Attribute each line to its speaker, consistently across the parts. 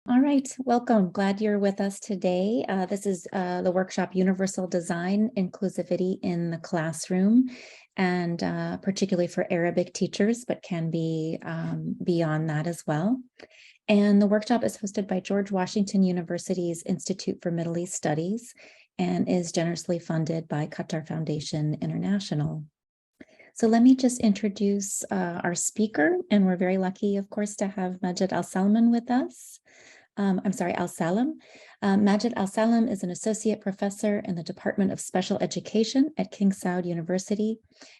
Speaker 1: All right, welcome. Glad you're with us today. This is the workshop Universal Design, Inclusivity in the Classroom, and particularly for Arabic teachers, but can be beyond that as well. And the workshop is hosted by George Washington University's Institute for Middle East Studies and is generously funded by Qatar Foundation International. So let me just introduce our speaker, and we're very lucky, of course, to have Majid Al-Salman with us. Al-Salam. Majid Al-Salam is an associate professor in the Department of Special Education at King Saud University,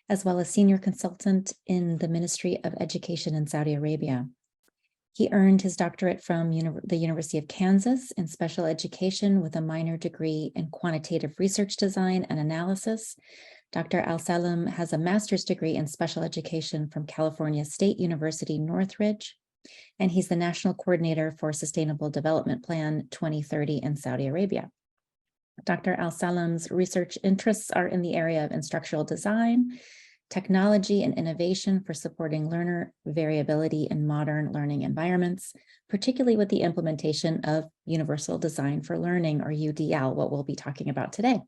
Speaker 1: as well as senior consultant in the Ministry of Education in Saudi Arabia. He earned his doctorate from the University of Kansas in special education with a minor degree in quantitative research design and analysis. Dr. Al-Salam has a master's degree in special education from California State University, Northridge, and he's the National Coordinator for Sustainable Development Plan 2030 in Saudi Arabia. Dr. Al-Salam's research interests are in the area of instructional design, technology and innovation for supporting learner variability in modern learning environments, particularly with the implementation of Universal Design for Learning, or UDL, what we'll be talking about today.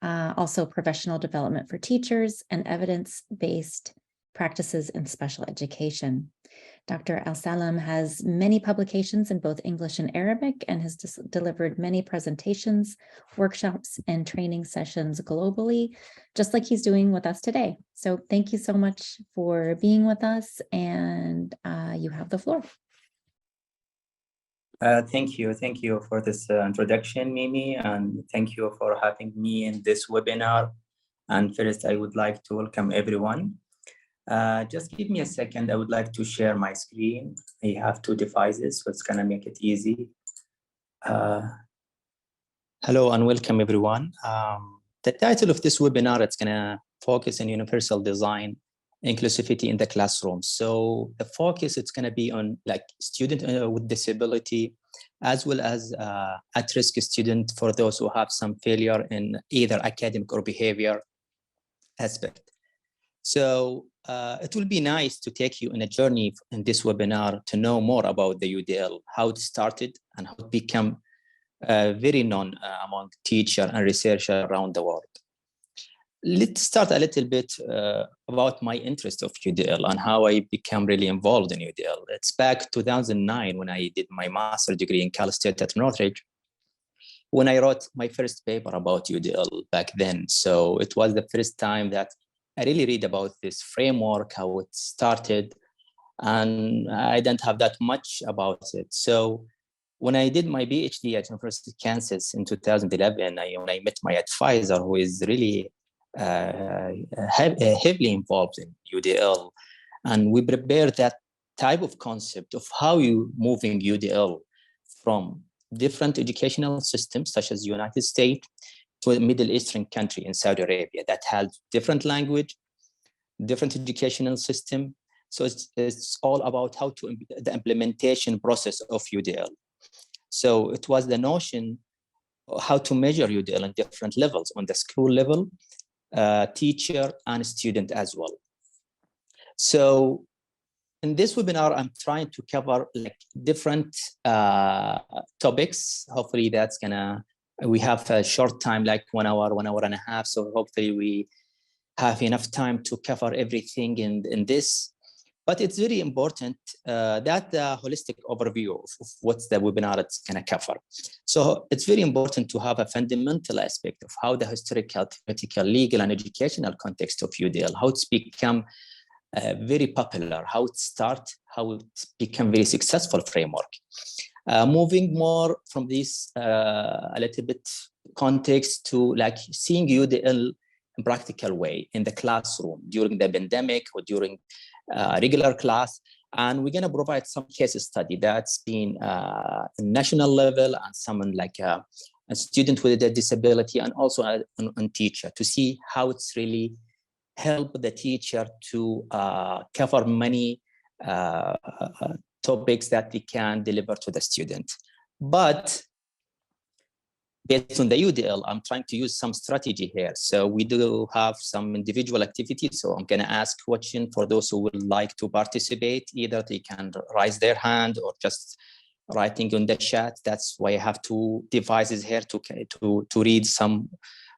Speaker 1: Also professional development for teachers and evidence-based practices in special education. Dr. Al-Salam has many publications in both English and Arabic and has delivered many presentations, workshops, and training sessions globally, just like he's doing with us today. So thank you so much for being with us, and you have the floor.
Speaker 2: Thank you for this introduction, Mimi, and thank you for having me in this webinar. And first, I would like to welcome everyone. Just give me a second. I would like to share my screen. I have two devices, so it's gonna make it easy. Hello and welcome everyone. The title of this webinar, it's gonna focus on universal design, inclusivity in the classroom. So the focus, it's gonna be on like student with disability, as well as at-risk student for those who have some failure in either academic or behavior aspect. So it will be nice to take you on a journey in this webinar to know more about the UDL, how it started and how it became very known among teachers and researchers around the world. Let's start a little bit about my interest of UDL and how I became really involved in UDL. It's back 2009 when I did my master's degree in Cal State at Northridge, when I wrote my first paper about UDL back then. So it was the first time that I really read about this framework, how it started, and I didn't have that much about it. So when I did my PhD at University of Kansas in 2011, when I met my advisor, who is really heavily involved in UDL, and we prepared that type of concept of how you moving UDL from different educational systems, such as the United States, to a Middle Eastern country in Saudi Arabia that has different language, different educational system. So it's all about how to the implementation process of UDL. So it was the notion of how to measure UDL on different levels, on the school level, teacher and student as well. So in this webinar, I'm trying to cover like different topics. Hopefully that's gonna, we have a short time, like 1 hour, 1 hour and a half. So hopefully we have enough time to cover everything in this. But it's very important that the holistic overview of what's the webinar it's gonna cover. So it's very important to have a fundamental aspect of how the historical, theoretical, legal, and educational context of UDL, how it's become very popular, how it started, how it's become very successful framework. Moving more from this a little bit context to like seeing UDL in practical way in the classroom during the pandemic or during regular class. And we're gonna provide some case study that's been national level and someone like a student with a disability and also a teacher to see how it's really help the teacher to cover many topics that they can deliver to the student. But based on the UDL, I'm trying to use some strategy here. So we do have some individual activities. So I'm gonna ask questions for those who would like to participate. Either they can raise their hand or just writing on the chat. That's why I have two devices here to read some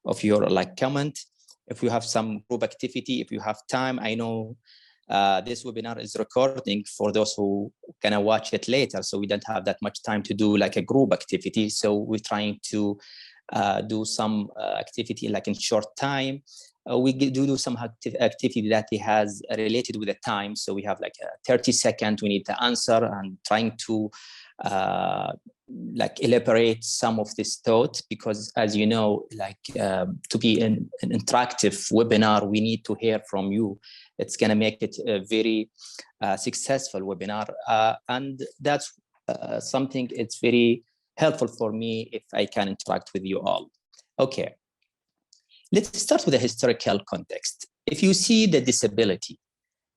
Speaker 2: of your like comment. If you have some group activity, if you have time, I know this webinar is recording for those who gonna watch it later. So we don't have that much time to do like a group activity. So we're trying to do some activity like in short time. We do some activity that has related with the time. So we have like a 30 seconds, we need to answer, and trying to like elaborate some of this thought, because as you know, like to be an interactive webinar, we need to hear from you. It's going to make it a very successful webinar. And that's something it's very helpful for me if I can interact with you all. Okay. Let's start with a historical context. If you see the disability,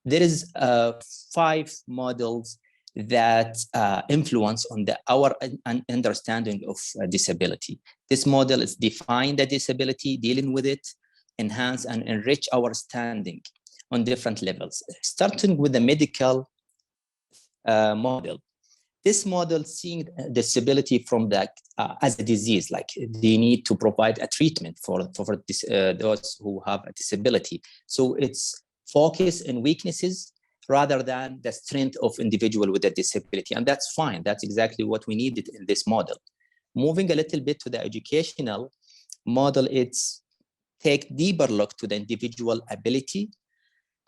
Speaker 2: there is 5 models that influence on our understanding of disability. This model is define the disability, dealing with it, enhance and enrich our standing on different levels. Starting with the medical model. This model seeing disability from the as a disease, like they need to provide a treatment for this, those who have a disability. So it's focus on weaknesses rather than the strength of individual with a disability, and that's fine. That's exactly what we needed in this model. Moving a little bit to the educational model, it's take deeper look to the individual ability,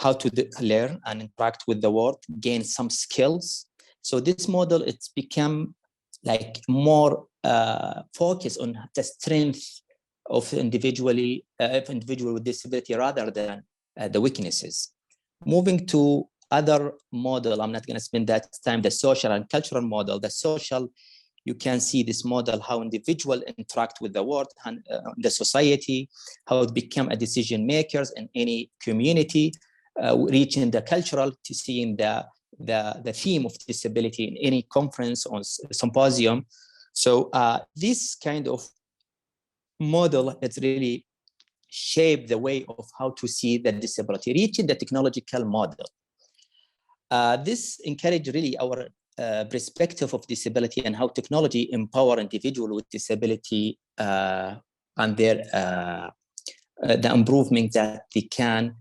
Speaker 2: how to learn and interact with the world, gain some skills. So this model, it's become like more focused on the strength of individual with disability rather than the weaknesses. Moving to other model, I'm not going to spend that time, the social and cultural model. The social, you can see this model, how individuals interact with the world and the society, how it become a decision makers in any community, reaching the cultural to seeing the theme of disability in any conference or symposium. So this kind of model has really shaped the way of how to see the disability, reaching the technological model. This encouraged really our perspective of disability and how technology empower individuals with disability and their the improvement that they can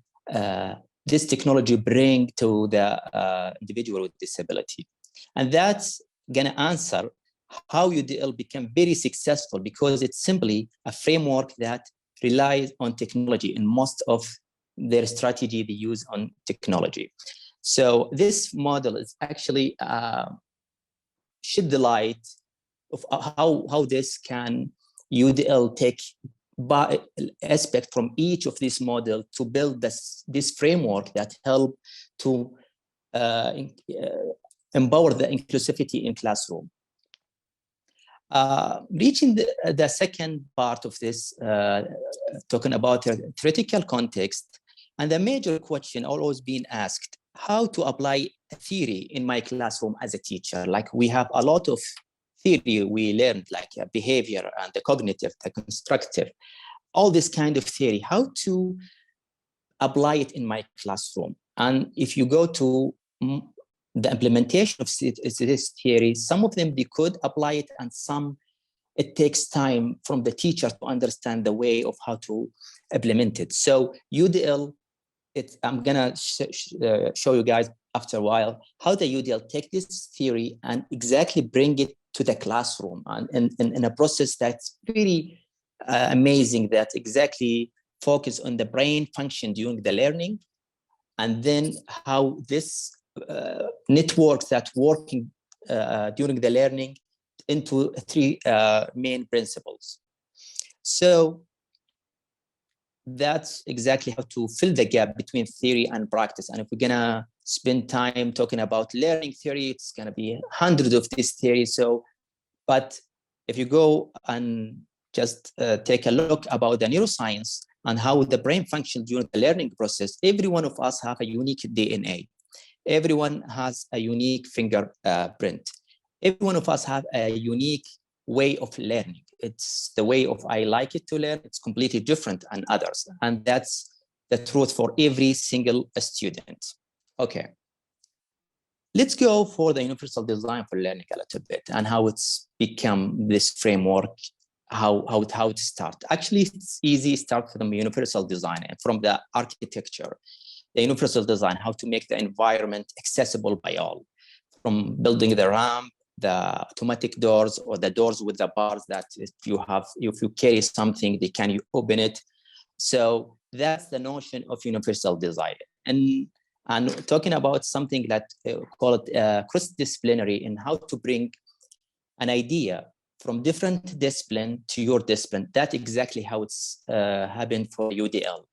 Speaker 2: this technology bring to the individual with disability. And that's gonna answer how UDL become very successful, because it's simply a framework that relies on technology in most of their strategy they use on technology. So this model is actually shed the light of how this can UDL take by aspect from each of these models to build this framework that help to empower the inclusivity in classroom. Reaching the second part of this, talking about a theoretical context, and the major question always being asked, how to apply theory in my classroom as a teacher. Like we have a lot of theory we learned, like behavior and the cognitive, the constructive, all this kind of theory, how to apply it in my classroom. And if you go to the implementation of this theory, some of them they could apply it, and some it takes time from the teacher to understand the way of how to implement it. So UDL, I'm gonna show you guys after a while how the UDL take this theory and exactly bring it to the classroom, and in a process that's really amazing, that exactly focus on the brain function during the learning, and then how this networks that working during the learning into 3 main principles. So that's exactly how to fill the gap between theory and practice. And if we're gonna spend time talking about learning theory, it's gonna be hundreds of these theories. So, but if you go and just take a look about the neuroscience and how the brain functions during the learning process, every one of us have a unique DNA. Everyone has a unique fingerprint. Every one of us have a unique way of learning. It's the way of I like it to learn. It's completely different than others. And that's the truth for every single student. Okay. Let's go for the universal design for learning a little bit and how it's become this framework, how to start. Actually, it's easy. Start from universal design and from the architecture, the universal design, how to make the environment accessible by all, from building the ramp, the automatic doors, or the doors with the bars that if you carry something, they can open it. So that's the notion of universal design. And talking about something that call it cross-disciplinary, and how to bring an idea from different discipline to your discipline. That's exactly how it's happened for UDL.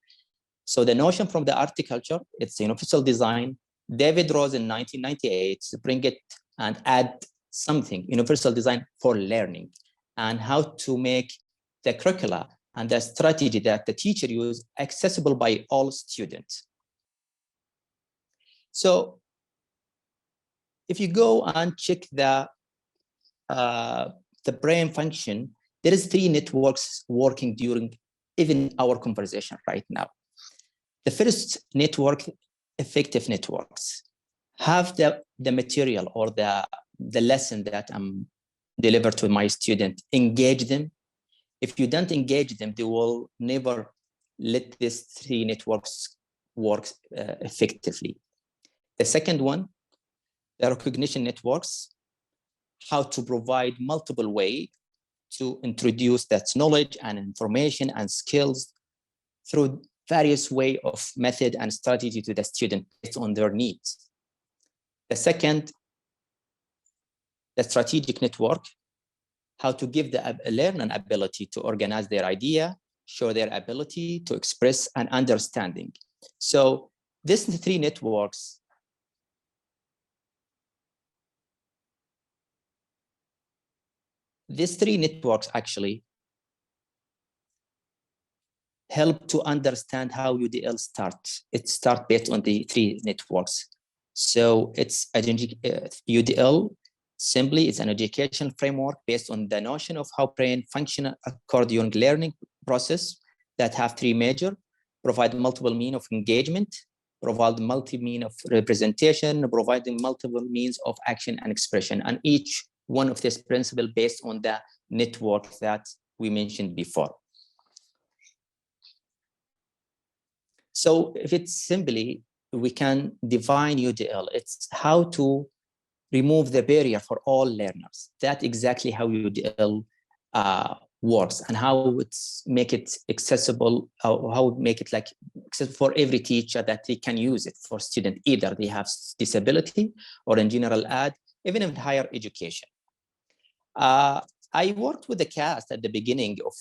Speaker 2: So the notion from the architecture, it's universal design. David Rose in 1998 to bring it and add something, universal design for learning, and how to make the curricula and the strategy that the teacher use accessible by all students. So if you go and check the brain function, there is 3 networks working during even our conversation right now. The first network, effective networks, have the material or the lesson that I'm delivered to my student, engage them. If you don't engage them, they will never let these 3 networks work effectively. The second one, the recognition networks, how to provide multiple ways to introduce that knowledge and information and skills through various way of method and strategy to the student based on their needs. The second, the strategic network, how to give the learner an ability to organize their idea, show their ability to express an understanding. So these 3 networks actually help to understand how UDL starts. It starts based on the 3 networks. So it's UDL, simply it's an educational framework based on the notion of how brain function occur during learning process that have 3 major, provide multiple means of engagement, provide multi-means of representation, providing multiple means of action and expression, and each one of these principles based on the network that we mentioned before. So if it's simply, we can define UDL, it's how to remove the barrier for all learners. That's exactly how UDL works, and how it's make it accessible, how make it like accessible for every teacher that they can use it for student, either they have disability or in general ed, even in higher education. I worked with the cast at the beginning of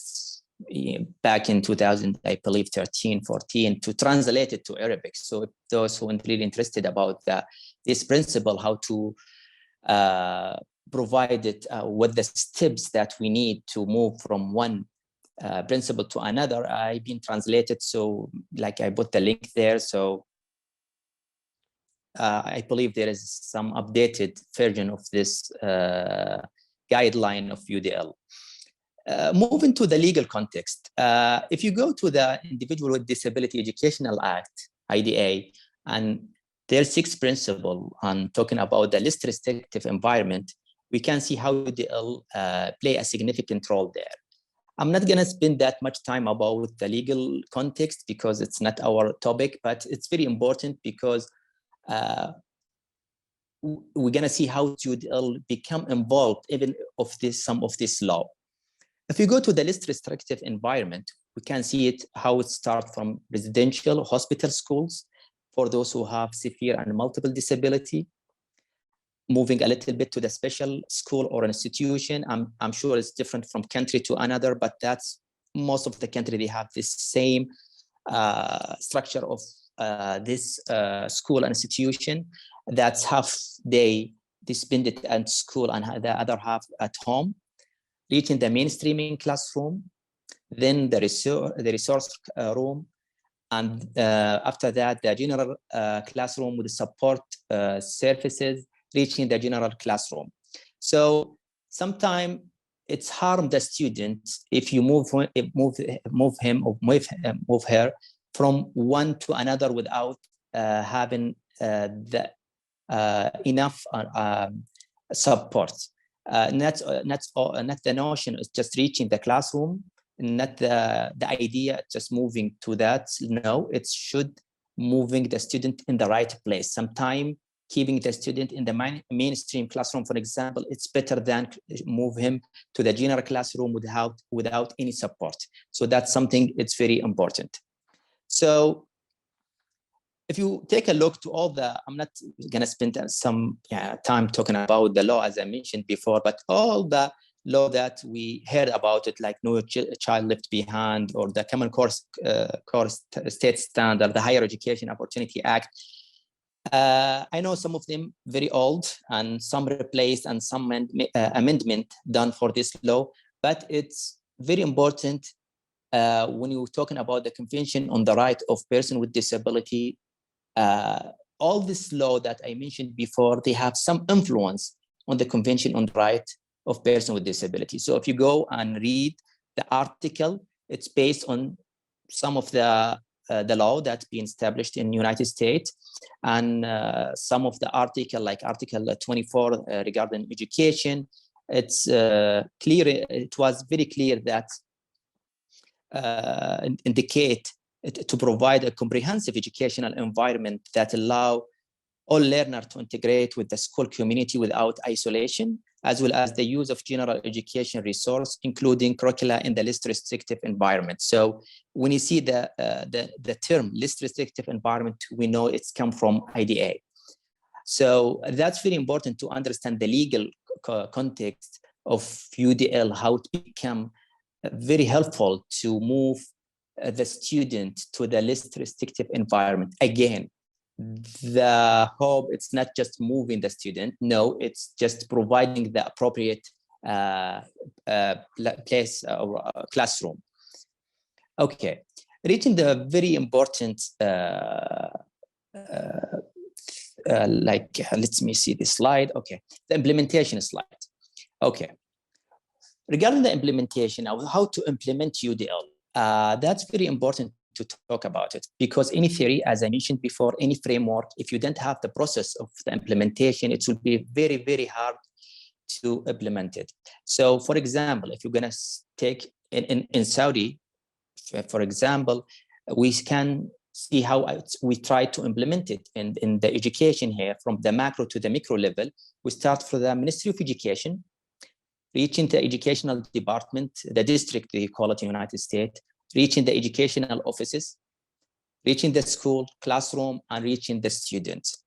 Speaker 2: back in 2000, I believe 13, 14, to translate it to Arabic. So those who are really interested about this principle, how to provide it with the steps that we need to move from one principle to another, I've been translated. So like I put the link there. So I believe there is some updated version of this guideline of UDL. Moving to the legal context, if you go to the Individual with Disability Educational Act, IDA, and their 6th principle on talking about the least restrictive environment, we can see how UDL play a significant role there. I'm not gonna spend that much time about the legal context because it's not our topic, but it's very important because we're gonna see how UDL become involved even of some of this law. If you go to the least restrictive environment, we can see it how it starts from residential, hospital, schools for those who have severe and multiple disability, moving a little bit to the special school or institution. I'm sure it's different from country to another, but that's most of the country, they have this same structure of this school and institution. That's half day they spend it at school and the other half at home. Reaching the mainstreaming classroom, then the resource room, and after that, the general classroom with support services, reaching the general classroom. So sometimes it's harm the student if you move him or move her from one to another without having the enough support. Not the notion is just reaching the classroom, not the idea just moving to that. No, it should moving the student in the right place. Sometimes keeping the student in the mainstream classroom, for example, it's better than move him to the general classroom without any support. So that's something it's very important. So if you take a look to all the, I'm not going to spend some time talking about the law, as I mentioned before, but all the law that we heard about it, like No Child Left Behind, or the Common Core State Standard, the Higher Education Opportunity Act. I know some of them very old, and some replaced, and some amendment done for this law, but it's very important when you're talking about the Convention on the Right of Persons with Disability. All this law that I mentioned before, they have some influence on the Convention on the Right of Persons with Disability. So if you go and read the article, it's based on some of the law that's been established in the United States, and some of the article, like Article 24 regarding education, it's clear. It was very clear that indicate to provide a comprehensive educational environment that allow all learners to integrate with the school community without isolation, as well as the use of general education resource, including curricula in the least restrictive environment. So when you see the term least restrictive environment, we know it's come from IDA. So that's very important to understand the legal context of UDL, how to become very helpful to move the student to the least restrictive environment. Again, the hope, it's not just moving the student. No, it's just providing the appropriate place or classroom. Okay, reaching the very important, let me see this slide. Okay, the implementation slide. Okay, regarding the implementation, how to implement UDL, that's very important to talk about it, because any theory, as I mentioned before, any framework, if you don't have the process of the implementation, it will be very, very hard to implement it. So for example, if you're going to take in Saudi, for example, we can see how we try to implement it in the education here, from the macro to the micro level. We start from the Ministry of Education, reaching the educational department, the district, they call it in the United States, reaching the educational offices, reaching the school, classroom, and reaching the students.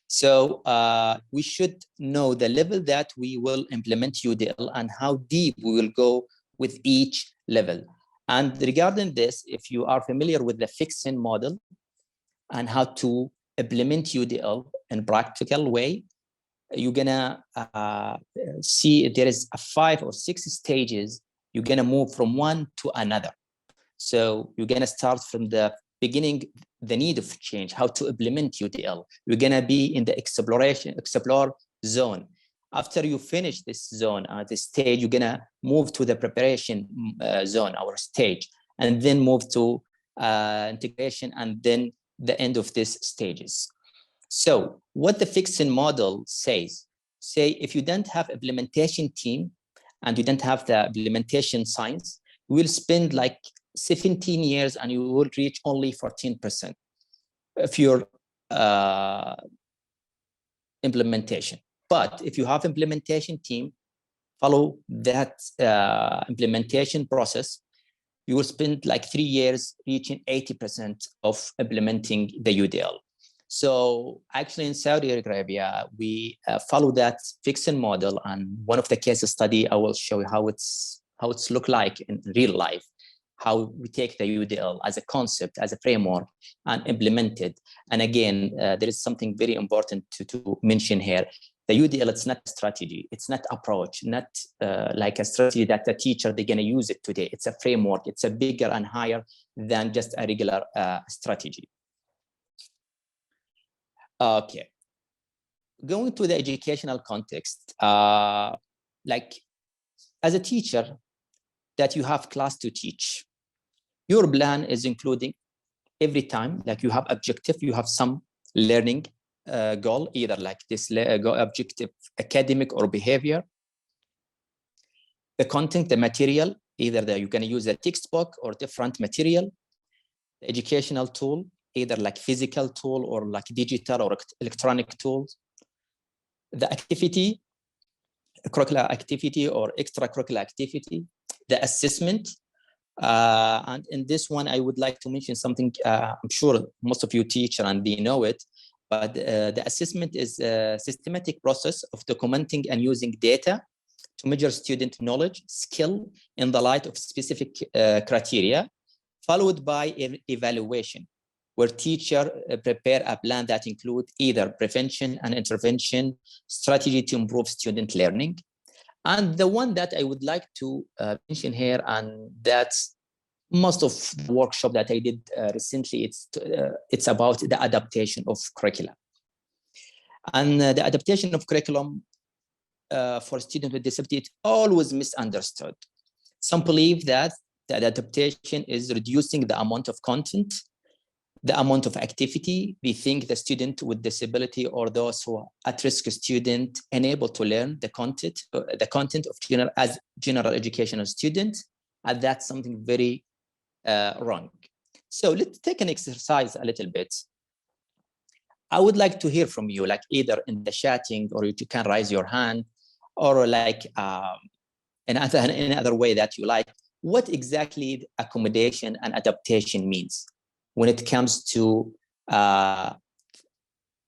Speaker 2: So we should know the level that we will implement UDL and how deep we will go with each level. And regarding this, if you are familiar with the fixing model and how to implement UDL in practical way, you're gonna see there is 5 or 6 stages. You're gonna move from one to another. So you're gonna start from the beginning, the need of change, how to implement UDL. You're gonna be in the explore zone. After you finish this zone, this stage, you're gonna move to the preparation zone, our stage, and then move to integration, and then the end of these stages. So what the fixing model says, say if you don't have implementation team and you don't have the implementation science, you will spend like 17 years and you will reach only 14% of your implementation. But if you have implementation team, follow that implementation process, you will spend like 3 years reaching 80% of implementing the UDL. So actually in Saudi Arabia, we follow that fixing model, and one of the case study, I will show you how it's look like in real life, how we take the UDL as a concept, as a framework, and implement it. And again, there is something very important to mention here. The UDL, it's not a strategy, it's not approach, not like a strategy that the teacher, they're gonna use it today. It's a framework, it's a bigger and higher than just a regular strategy. Okay, going to the educational context, like as a teacher that you have class to teach, your plan is including every time, like you have objective, you have some learning goal, either like this objective, academic or behavior. The content, the material, either you're going to use a textbook or different material. The educational tool, either like physical tool or like digital or electronic tools. The activity, curricular activity or extracurricular activity. The assessment. And in this one, I would like to mention something. I'm sure most of you teach and they know it, but the assessment is a systematic process of documenting and using data to measure student knowledge, skill in the light of specific criteria, followed by evaluation, where teachers prepare a plan that includes either prevention and intervention strategy to improve student learning. And the one that I would like to mention here, and that's most of the workshop that I did recently, it's about the adaptation of curriculum. And the adaptation of curriculum for students with disability, it's always misunderstood. Some believe that the adaptation is reducing the amount of content, the amount of activity. They think the student with disability or those who are at-risk student unable to learn the content of general educational students, and that's something very wrong. So let's take an exercise a little bit. I would like to hear from you, like either in the chatting, or you can raise your hand, or like in another way that you like. What exactly accommodation and adaptation means when it comes to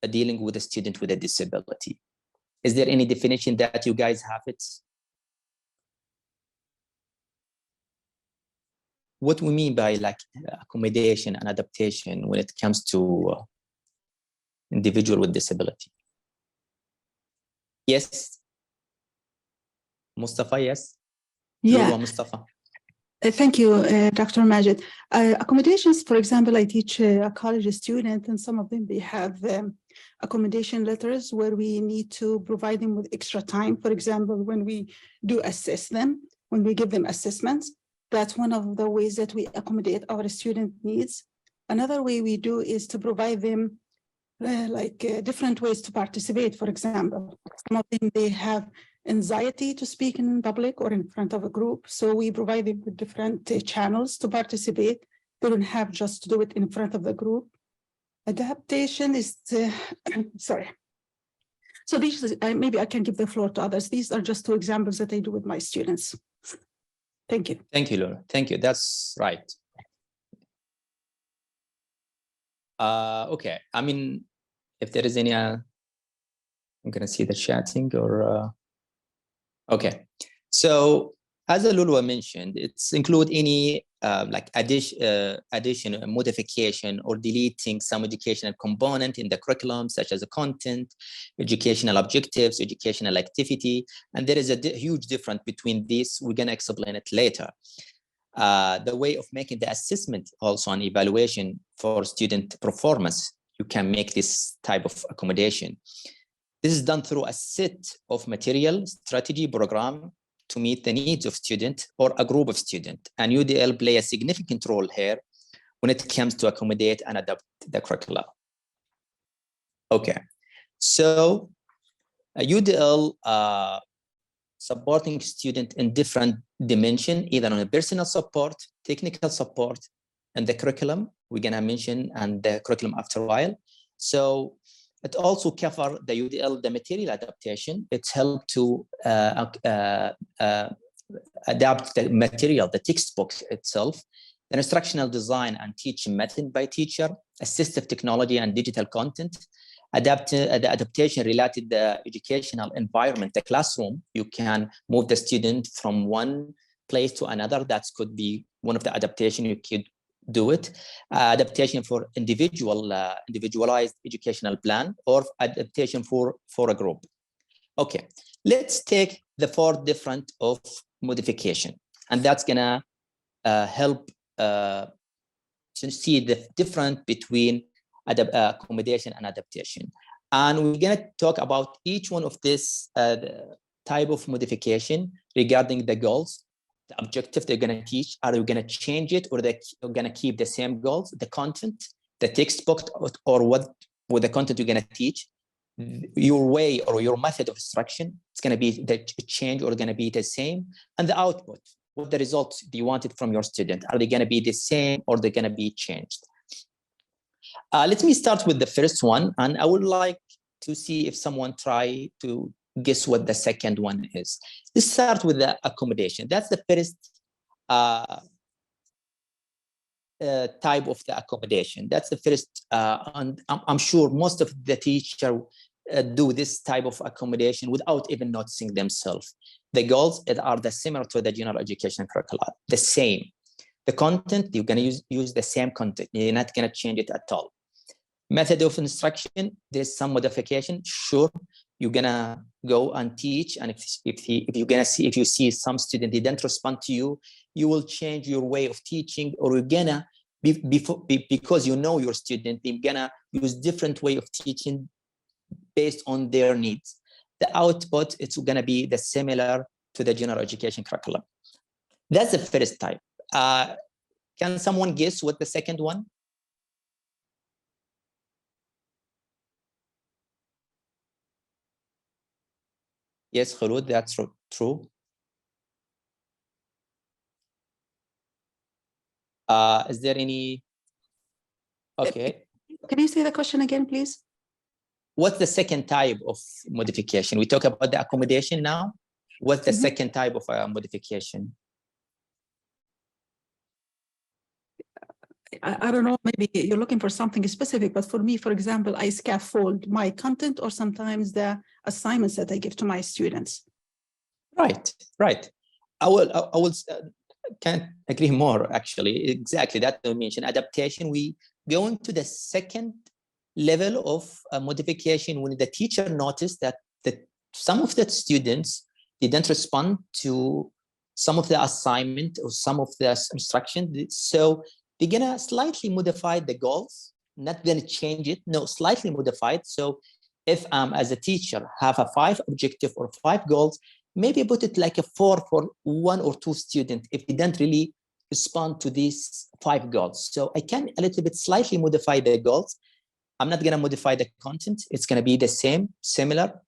Speaker 2: dealing with a student with a disability? Is there any definition that you guys have it? What we mean by like accommodation and adaptation when it comes to individual with disability? Yes, Mustafa, yes?
Speaker 3: Yeah.
Speaker 2: Lulwa, Mustafa.
Speaker 3: Thank you, Dr. Majid. Accommodations, for example, I teach a college student, and some of them, they have accommodation letters where we need to provide them with extra time. For example, when we do assess them, when we give them assessments, that's one of the ways that we accommodate our student needs. Another way we do is to provide them different ways to participate. For example, some of them, they have anxiety to speak in public or in front of a group. So we provide them with different channels to participate. They don't have just to do it in front of the group. Adaptation is, sorry. So these, maybe I can give the floor to others. These are just two examples that I do with my students. Thank you.
Speaker 2: Thank you, Laura. Thank you. That's right. Okay. I mean, if there is any, I'm going to see the chatting or, okay. So as Lulwa mentioned, it's include any like addition, modification, or deleting some educational component in the curriculum, such as the content, educational objectives, educational activity. And there is a huge difference between these. We're going to explain it later. The way of making the assessment also an evaluation for student performance, you can make this type of accommodation. This is done through a set of material, strategy, program to meet the needs of student or a group of students. And UDL play a significant role here when it comes to accommodate and adapt the curricula. Okay, so UDL supporting student in different dimension, either on a personal support, technical support, and the curriculum we're gonna mention, and the curriculum after a while. So it also covers the UDL, the material adaptation. It's helped to adapt the material, the textbook itself, the instructional design and teaching method by teacher, assistive technology and digital content, the adaptation related to the educational environment, the classroom. You can move the student from one place to another. That could be one of the adaptation you could do it. Adaptation for individualized educational plan, or adaptation for a group. Okay, let's take the 4 different of modification, and that's gonna help to see the difference between accommodation and adaptation. And we're gonna talk about each one of this type of modification regarding the goals, the objective they're going to teach. Are they going to change it, or they're going to keep the same goals, the content, the textbook, or what with the content you're going to teach, your way or your method of instruction, it's going to be the change or going to be the same. And the output, what the results do you want it from your student? Are they going to be the same or they're going to be changed? Let me start with the first one. And I would like to see if someone try to guess what the second one is. Let's start with the accommodation. That's the first type of the accommodation. That's the first, and I'm sure most of the teachers do this type of accommodation without even noticing themselves. The goals are the similar to the general education curricula, the same. The content, you're going to use the same content. You're not going to change it at all. Method of instruction, there's some modification. Sure, you're going to go and teach. And if you see some student didn't respond to you, you will change your way of teaching, or you're going to, because you know your student, you're going to use different way of teaching based on their needs. The output, it's going to be the similar to the general education curriculum. That's the first type. Can someone guess what the second one? Yes, Khulud, that's true. Is there any? Okay.
Speaker 3: Can you say the question again, please?
Speaker 2: What's the second type of modification? We talk about the accommodation now. What's the second type of modification?
Speaker 3: I don't know, maybe you're looking for something specific, but for me, for example, I scaffold my content or sometimes the assignments that I give to my students.
Speaker 2: Right. I can't agree more, actually. Exactly, that you mentioned. Adaptation, we go into the second level of modification when the teacher noticed that some of the students didn't respond to some of the assignment or some of the instruction. So they're gonna slightly modify the goals, not gonna change it, no, slightly modified. So if as a teacher have a 5 objective or 5 goals, maybe put it like a 4 for 1 or 2 students if they don't really respond to these 5 goals. So I can a little bit slightly modify the goals. I'm not gonna modify the content. It's gonna be the same, similar.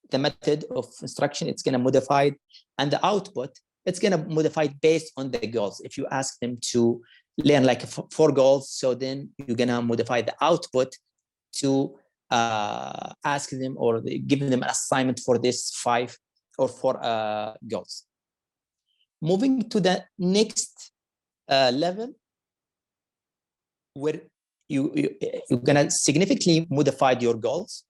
Speaker 2: The method of instruction, it's gonna modify, and the output, it's gonna modify based on the goals. If you ask them to learn like 4 goals, so then you're gonna modify the output to ask them or give them an assignment for this 5 or 4 goals. Moving to the next level, where you're gonna significantly modify your goals.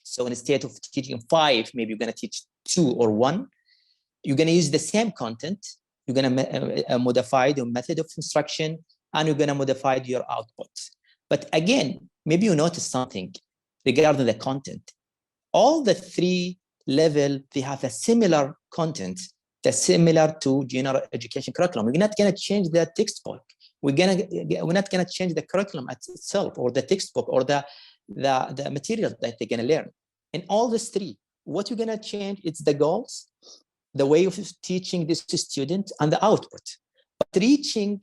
Speaker 2: So instead of teaching 5, maybe you're gonna teach 2 or 1. You're gonna use the same content. You're gonna modify your method of instruction, and you're gonna modify your output. But again, maybe you notice something regarding the content. All the 3 levels, they have a similar content that's similar to general education curriculum. We're not gonna change the textbook. We're not gonna change the curriculum itself or the textbook or the material that they're gonna learn. In all these 3, what you're gonna change, it's the goals, the way of teaching this to student, and the output. But reaching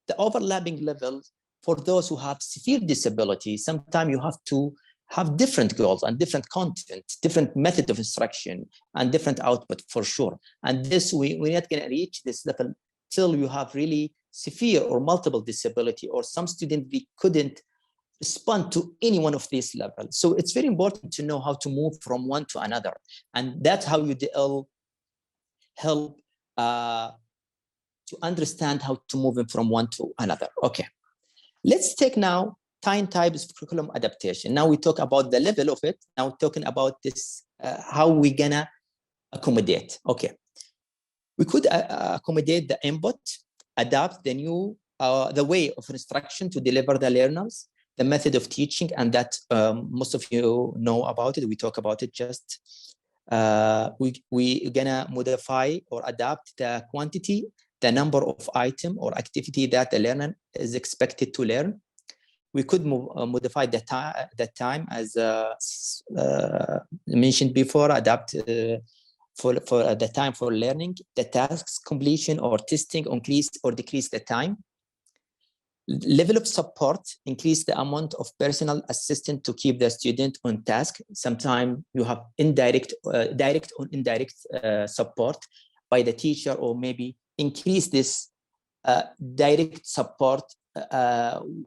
Speaker 2: the overlapping levels for those who have severe disability, sometimes you have to have different goals and different content, different method of instruction, and different output for sure. And this, we're not gonna reach this level till you have really severe or multiple disability, or some students, they couldn't respond to any one of these levels. So it's very important to know how to move from one to another. And that's how you help to understand how to move from one to another. Okay, let's take now 10 types of curriculum adaptation. Now we talk about the level of it. Now we're talking about this, how we gonna accommodate. Okay, we could accommodate the input, adapt the new, the way of instruction to deliver the learners, the method of teaching, and that most of you know about it. We talk about it just. We're gonna modify or adapt the quantity, the number of item or activity that the learner is expected to learn. We could modify the time as mentioned before, adapt for the time for learning, the tasks completion or testing, increase or decrease the time. Level of support, increase the amount of personal assistant to keep the student on task. Sometimes you have indirect, direct or indirect support by the teacher, or maybe increase this direct support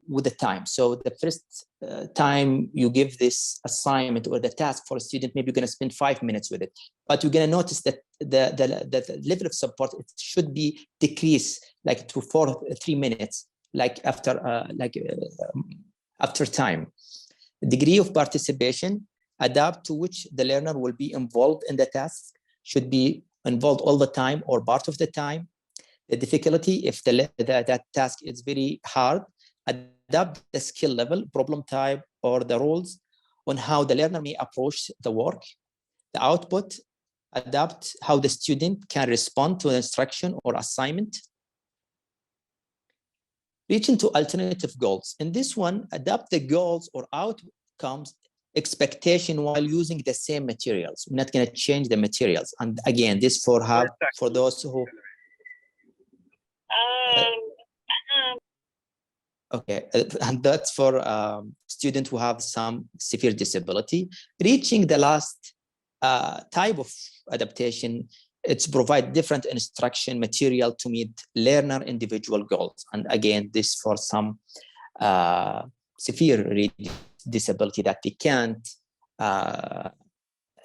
Speaker 2: with the time. So the first time you give this assignment or the task for a student, maybe you're going to spend 5 minutes with it, but you're going to notice that the level of support, it should be decreased like to 3 minutes, like after time. Degree of participation, adapt to which the learner will be involved in the task, should be involved all the time or part of the time. The difficulty, if that task is very hard, adapt the skill level, problem type, or the rules on how the learner may approach the work. The output, adapt how the student can respond to the instruction or assignment. Reaching to alternative goals. In this one, adapt the goals or outcomes expectation while using the same materials. We're not going to change the materials. And again, this for those who okay, and that's for students who have some severe disability. Reaching the last type of adaptation, it's provide different instruction material to meet learner individual goals. And again, this for some severe reading disability that they can't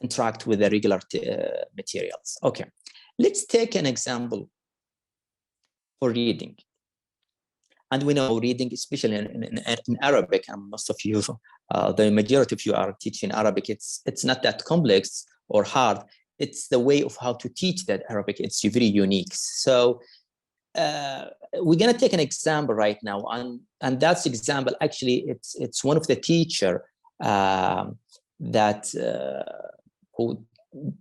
Speaker 2: interact with the regular materials. Okay, let's take an example for reading. And we know reading, especially in Arabic, and most of you, the majority of you are teaching Arabic, it's not that complex or hard. It's the way of how to teach that Arabic. It's very unique. So we're going to take an example right now. And that's example, actually, it's one of the teacher that who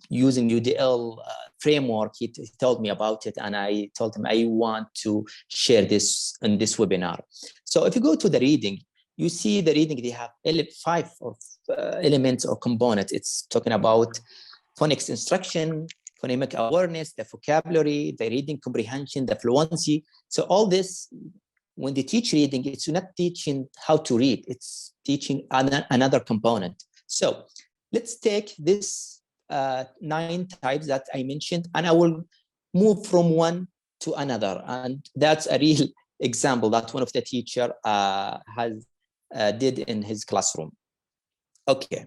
Speaker 2: using UDL framework, he told me about it, and I told him I want to share this in this webinar. So if you go to the reading, you see the reading, they have 5 of elements or components. It's talking about phonics instruction, phonemic awareness, the vocabulary, the reading comprehension, the fluency. So all this, when they teach reading, it's not teaching how to read, it's teaching another component. So let's take this 9 types that I mentioned, and I will move from one to another. And that's a real example that one of the teacher has did in his classroom. Okay,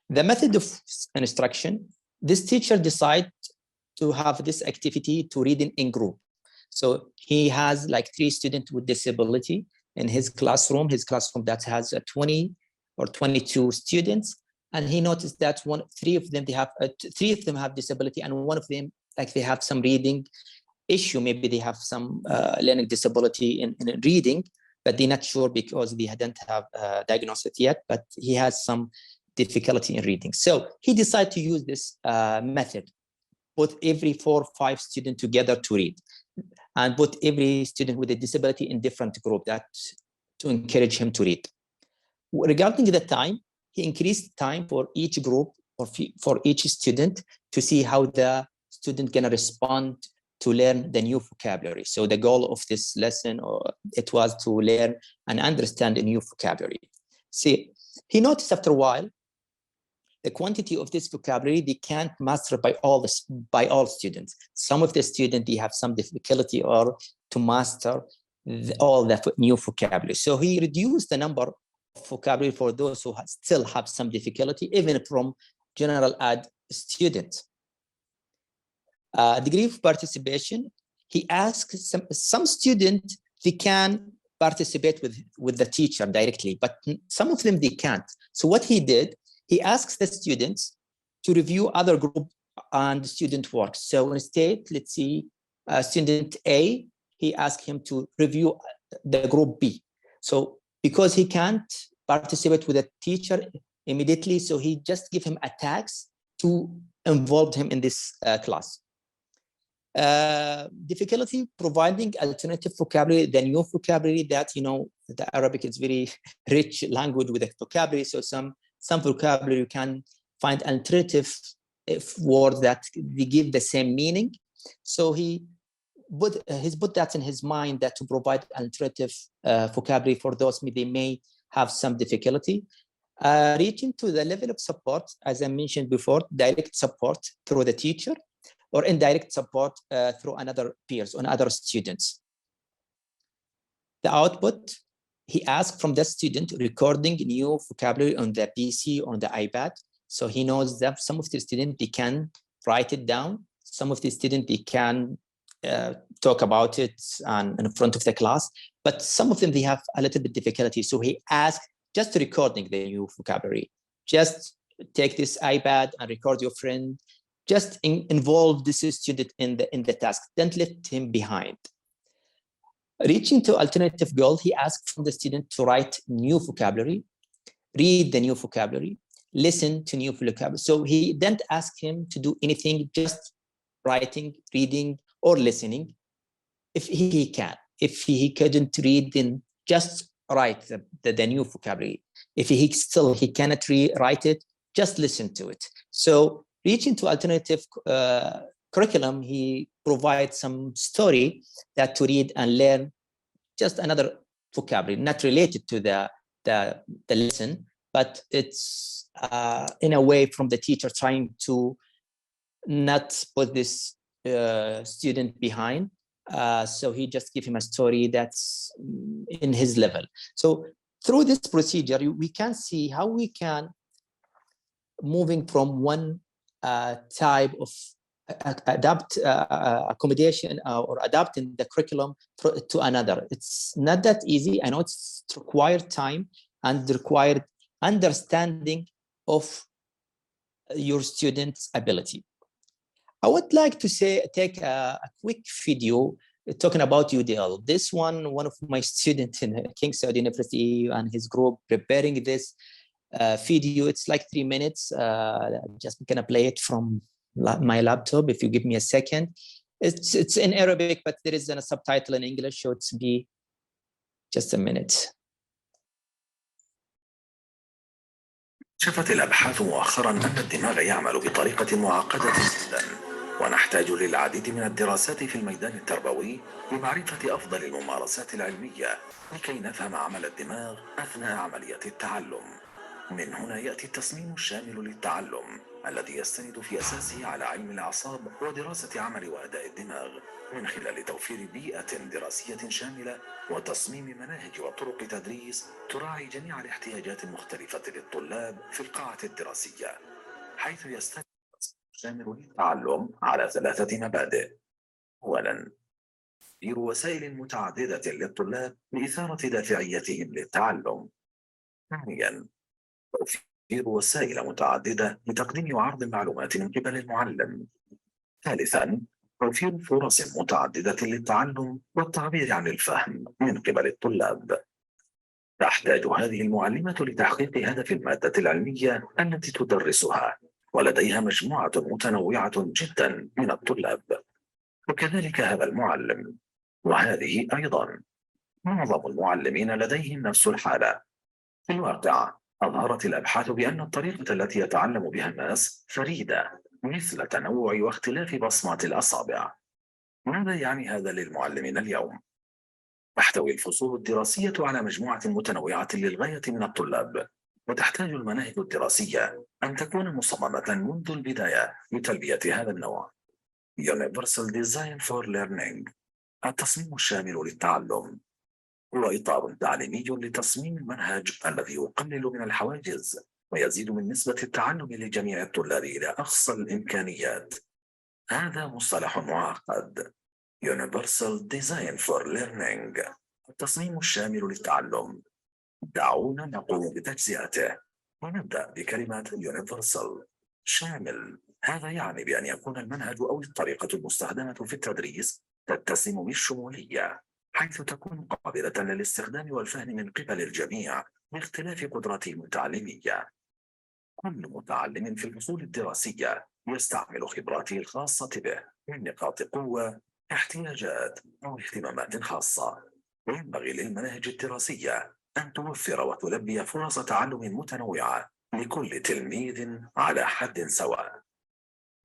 Speaker 2: the method of instruction, this teacher decided to have this activity to reading in group. So he has like 3 students with disability in his classroom that has 20 or 22 students. And he noticed that 3 of them have disability, and one of them, like, they have some reading issue. Maybe they have some learning disability in reading, but they're not sure because they hadn't have diagnosed it yet, but he has some difficulty in reading. So he decided to use this method, put every 4 or 5 students together to read, and put every student with a disability in different group to encourage him to read. Regarding the time, he increased time for each group or for each student to see how the student gonna respond to learn the new vocabulary. So the goal of this lesson, it was to learn and understand the new vocabulary. See, he noticed after a while, the quantity of this vocabulary, they can't master by all students. Some of the students, they have some difficulty or to master all the new vocabulary. So he reduced the number of vocabulary for those who still have some difficulty, even from general ed students. Degree of participation, he asked some students, they can participate with the teacher directly, but some of them, they can't. So what he did, he asks the students to review other group and student work. So instead, let's see, student A, he asked him to review the group B. So because he can't participate with a teacher immediately, so he just give him a task to involve him in this class. Difficulty providing alternative vocabulary, the new vocabulary that, you know, the Arabic is very rich language with the vocabulary. So some vocabulary you can find alternative words that they give the same meaning. So he he's put that in his mind that to provide alternative vocabulary for those they may have some difficulty. Reaching to the level of support, as I mentioned before, direct support through the teacher or indirect support through another peers on other students. The output, he asked from the student recording new vocabulary on the PC or on the iPad. So he knows that some of the students, they can write it down. Some of the students, they can talk about it in front of the class, but some of them, they have a little bit difficulty. So he asked just recording the new vocabulary. Just take this iPad and record your friend. Just involve this student in the task. Don't let him behind. Reaching to alternative goal, he asked from the student to write new vocabulary, read the new vocabulary, listen to new vocabulary. So he didn't ask him to do anything, just writing, reading, or listening. If he can. If he couldn't read, then just write the new vocabulary. If he cannot write it, just listen to it. So reaching to alternative curriculum, he provides some story that to read and learn just another vocabulary, not related to the lesson, but it's in a way from the teacher trying to not put this student behind. So he just give him a story that's in his level. So through this procedure, we can see how we can moving from one type of accommodation or adapting the curriculum to another. It's not that easy. I know it's required time and required understanding of your student's ability. I would like to take a quick video talking about UDL. This one of my students in King Saud University and his group preparing this video. It's like 3 minutes. Just gonna play it from my laptop. If you give me a second, it's in Arabic, but there is a subtitle in English, so it's be just a minute.
Speaker 4: شفت الأبحاث مؤخرا أن الدماغ يعمل بطريقة معقدة جدا، ونحتاج للعديد من الدراسات في الميدان التربوي لمعرفة أفضل الممارسات العلمية لكي نفهم عمل الدماغ أثناء عملية التعلم. من هنا يأتي التصميم الشامل للتعلم الذي يستند في أساسه على علم الأعصاب ودراسة عمل وأداء الدماغ من خلال توفير بيئة دراسية شاملة وتصميم مناهج وطرق تدريس تراعي جميع الاحتياجات المختلفة للطلاب في القاعة الدراسية، حيث يستند الشامل للتعلم على 3 مبادئ. أولاً، توفير وسائل متعددة للطلاب لإثارة دافعيتهم للتعلم. ثانياً، توفير وسائل متعددة لتقديم وعرض المعلومات من قبل المعلم. ثالثاً، توفير فرص متعددة للتعلم والتعبير عن الفهم من قبل الطلاب. تحتاج هذه المعلمة لتحقيق هدف المادة العلمية التي تدرسها، ولديها مجموعة متنوعة جدا من الطلاب، وكذلك هذا المعلم، وهذه أيضا. معظم المعلمين لديهم نفس الحالة. في الواقع أظهرت الأبحاث بأن الطريقة التي يتعلم بها الناس فريدة، مثل تنوع واختلاف بصمات الأصابع. ماذا يعني هذا للمعلمين اليوم؟ تحتوي الفصول الدراسية على مجموعة متنوعة للغاية من الطلاب، وتحتاج المناهج الدراسية أن تكون مصممة منذ البداية لتلبية هذا النوع. Universal Design for Learning، التصميم الشامل للتعلم، هو إطار تعليمي لتصميم المنهج الذي يقلل من الحواجز ويزيد من نسبة التعلم لجميع الطلاب إلى أقصى الإمكانيات. هذا مصطلح معقد. Universal Design for Learning، التصميم الشامل للتعلم. دعونا نقوم بتجزئته ونبدأ بكلمة Universal. شامل، هذا يعني بأن يكون المنهج أو الطريقة المستخدمة في التدريس تتسم بالشمولية، حيث تكون قابلة للاستخدام والفهم من قبل الجميع باختلاف قدراتهم التعليمية. كل متعلم في الفصول الدراسية يستعمل خبراته الخاصة به من نقاط قوة، احتياجات أو اهتمامات خاصة، وينبغي للمناهج الدراسية أن توفر وتلبي فرص تعلم متنوعة لكل تلميذ على حد سواء.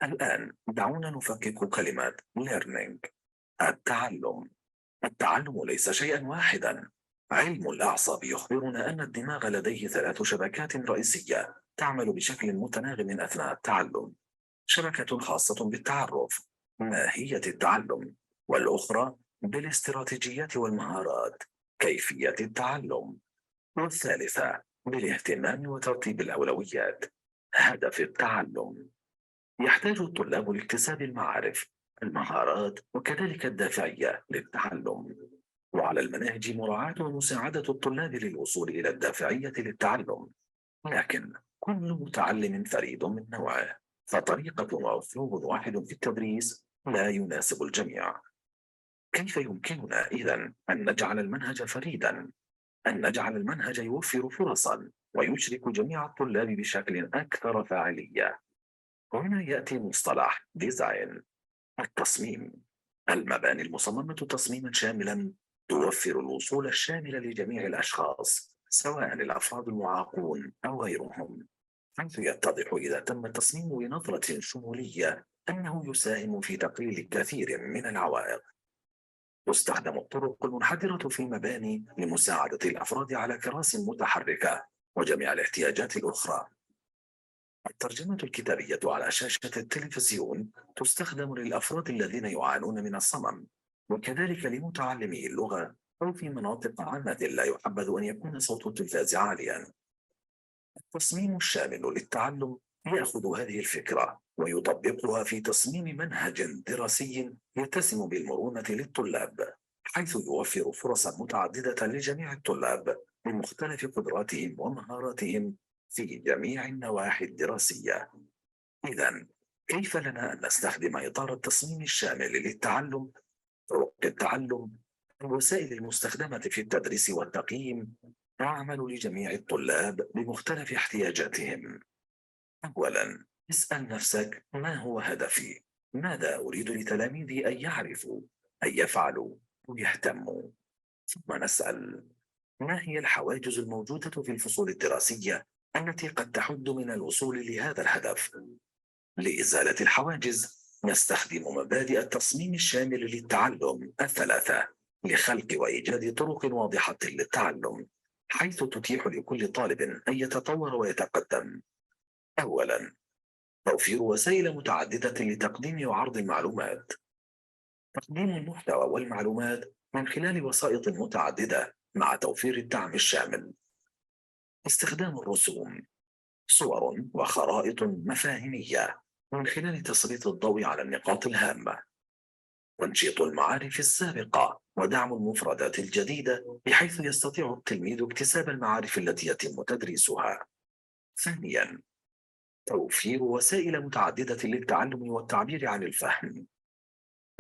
Speaker 4: الآن دعونا نفكك كلمات learning. التعلم ليس شيئا واحدا. علم الأعصاب يخبرنا أن الدماغ لديه 3 شبكات رئيسية تعمل بشكل متناغم أثناء التعلم. شبكة خاصة بالتعرف، ماهية التعلم، والأخرى بالاستراتيجيات والمهارات، كيفية التعلم، والثالثة بالاهتمام وترتيب الأولويات، هدف التعلم. يحتاج الطلاب لاكتساب المعارف، المهارات، وكذلك الدافعية للتعلم. وعلى المناهج مراعاة ومساعدة الطلاب للوصول إلى الدافعية للتعلم. لكن كل متعلم فريد من نوعه، فطريقة وأسلوب واحد في التدريس لا يناسب الجميع. كيف يمكننا إذن أن نجعل المنهج فريدا؟ أن نجعل المنهج يوفر فرصا ويشرك جميع الطلاب بشكل أكثر فاعلية. هنا يأتي مصطلح ديزاين، التصميم. المباني المصممة تصميما شاملا توفر الوصول الشامل لجميع الأشخاص، سواء الأفراد المعاقون أو غيرهم، حيث يتضح إذا تم التصميم بنظرة شمولية أنه يساهم في تقليل كثير من العوائق. تستخدم الطرق المنحدرة في المباني لمساعدة الأفراد على كراسي متحركة وجميع الاحتياجات الأخرى. الترجمة الكتابية على شاشة التلفزيون تستخدم للأفراد الذين يعانون من الصمم، وكذلك لمتعلمي اللغة أو في مناطق عامة لا يحبذ أن يكون صوت التلفاز عاليا. التصميم الشامل للتعلم يأخذ هذه الفكرة ويطبقها في تصميم منهج دراسي يتسم بالمرونة للطلاب، حيث يوفر فرصا متعددة لجميع الطلاب بمختلف قدراتهم ومهاراتهم في جميع النواحي الدراسية. إذن كيف لنا أن نستخدم إطار التصميم الشامل للتعلم؟ طرق التعلم، الوسائل المستخدمة في التدريس والتقييم، تعمل لجميع الطلاب بمختلف احتياجاتهم. أولاً، اسأل نفسك: ما هو هدفي؟ ماذا أريد لتلاميذي أن يعرفوا، أن يفعلوا، ويهتموا؟ ثم نسأل: ما هي الحواجز الموجودة في الفصول الدراسية التي قد تحد من الوصول لهذا الهدف؟ لإزالة الحواجز نستخدم مبادئ التصميم الشامل للتعلم الثلاثة لخلق وإيجاد طرق واضحة للتعلم، حيث تتيح لكل طالب أن يتطور ويتقدم. أولاً، توفير وسائل متعددة لتقديم وعرض المعلومات. تقديم المحتوى والمعلومات من خلال وسائط متعددة مع توفير الدعم الشامل. استخدام الرسوم، صور وخرائط مفاهيمية من خلال تسليط الضوء على النقاط الهامة. تنشيط المعارف السابقة ودعم المفردات الجديدة بحيث يستطيع التلميذ اكتساب المعارف التي يتم تدريسها. ثانياً، توفير وسائل متعددة للتعلم والتعبير عن الفهم.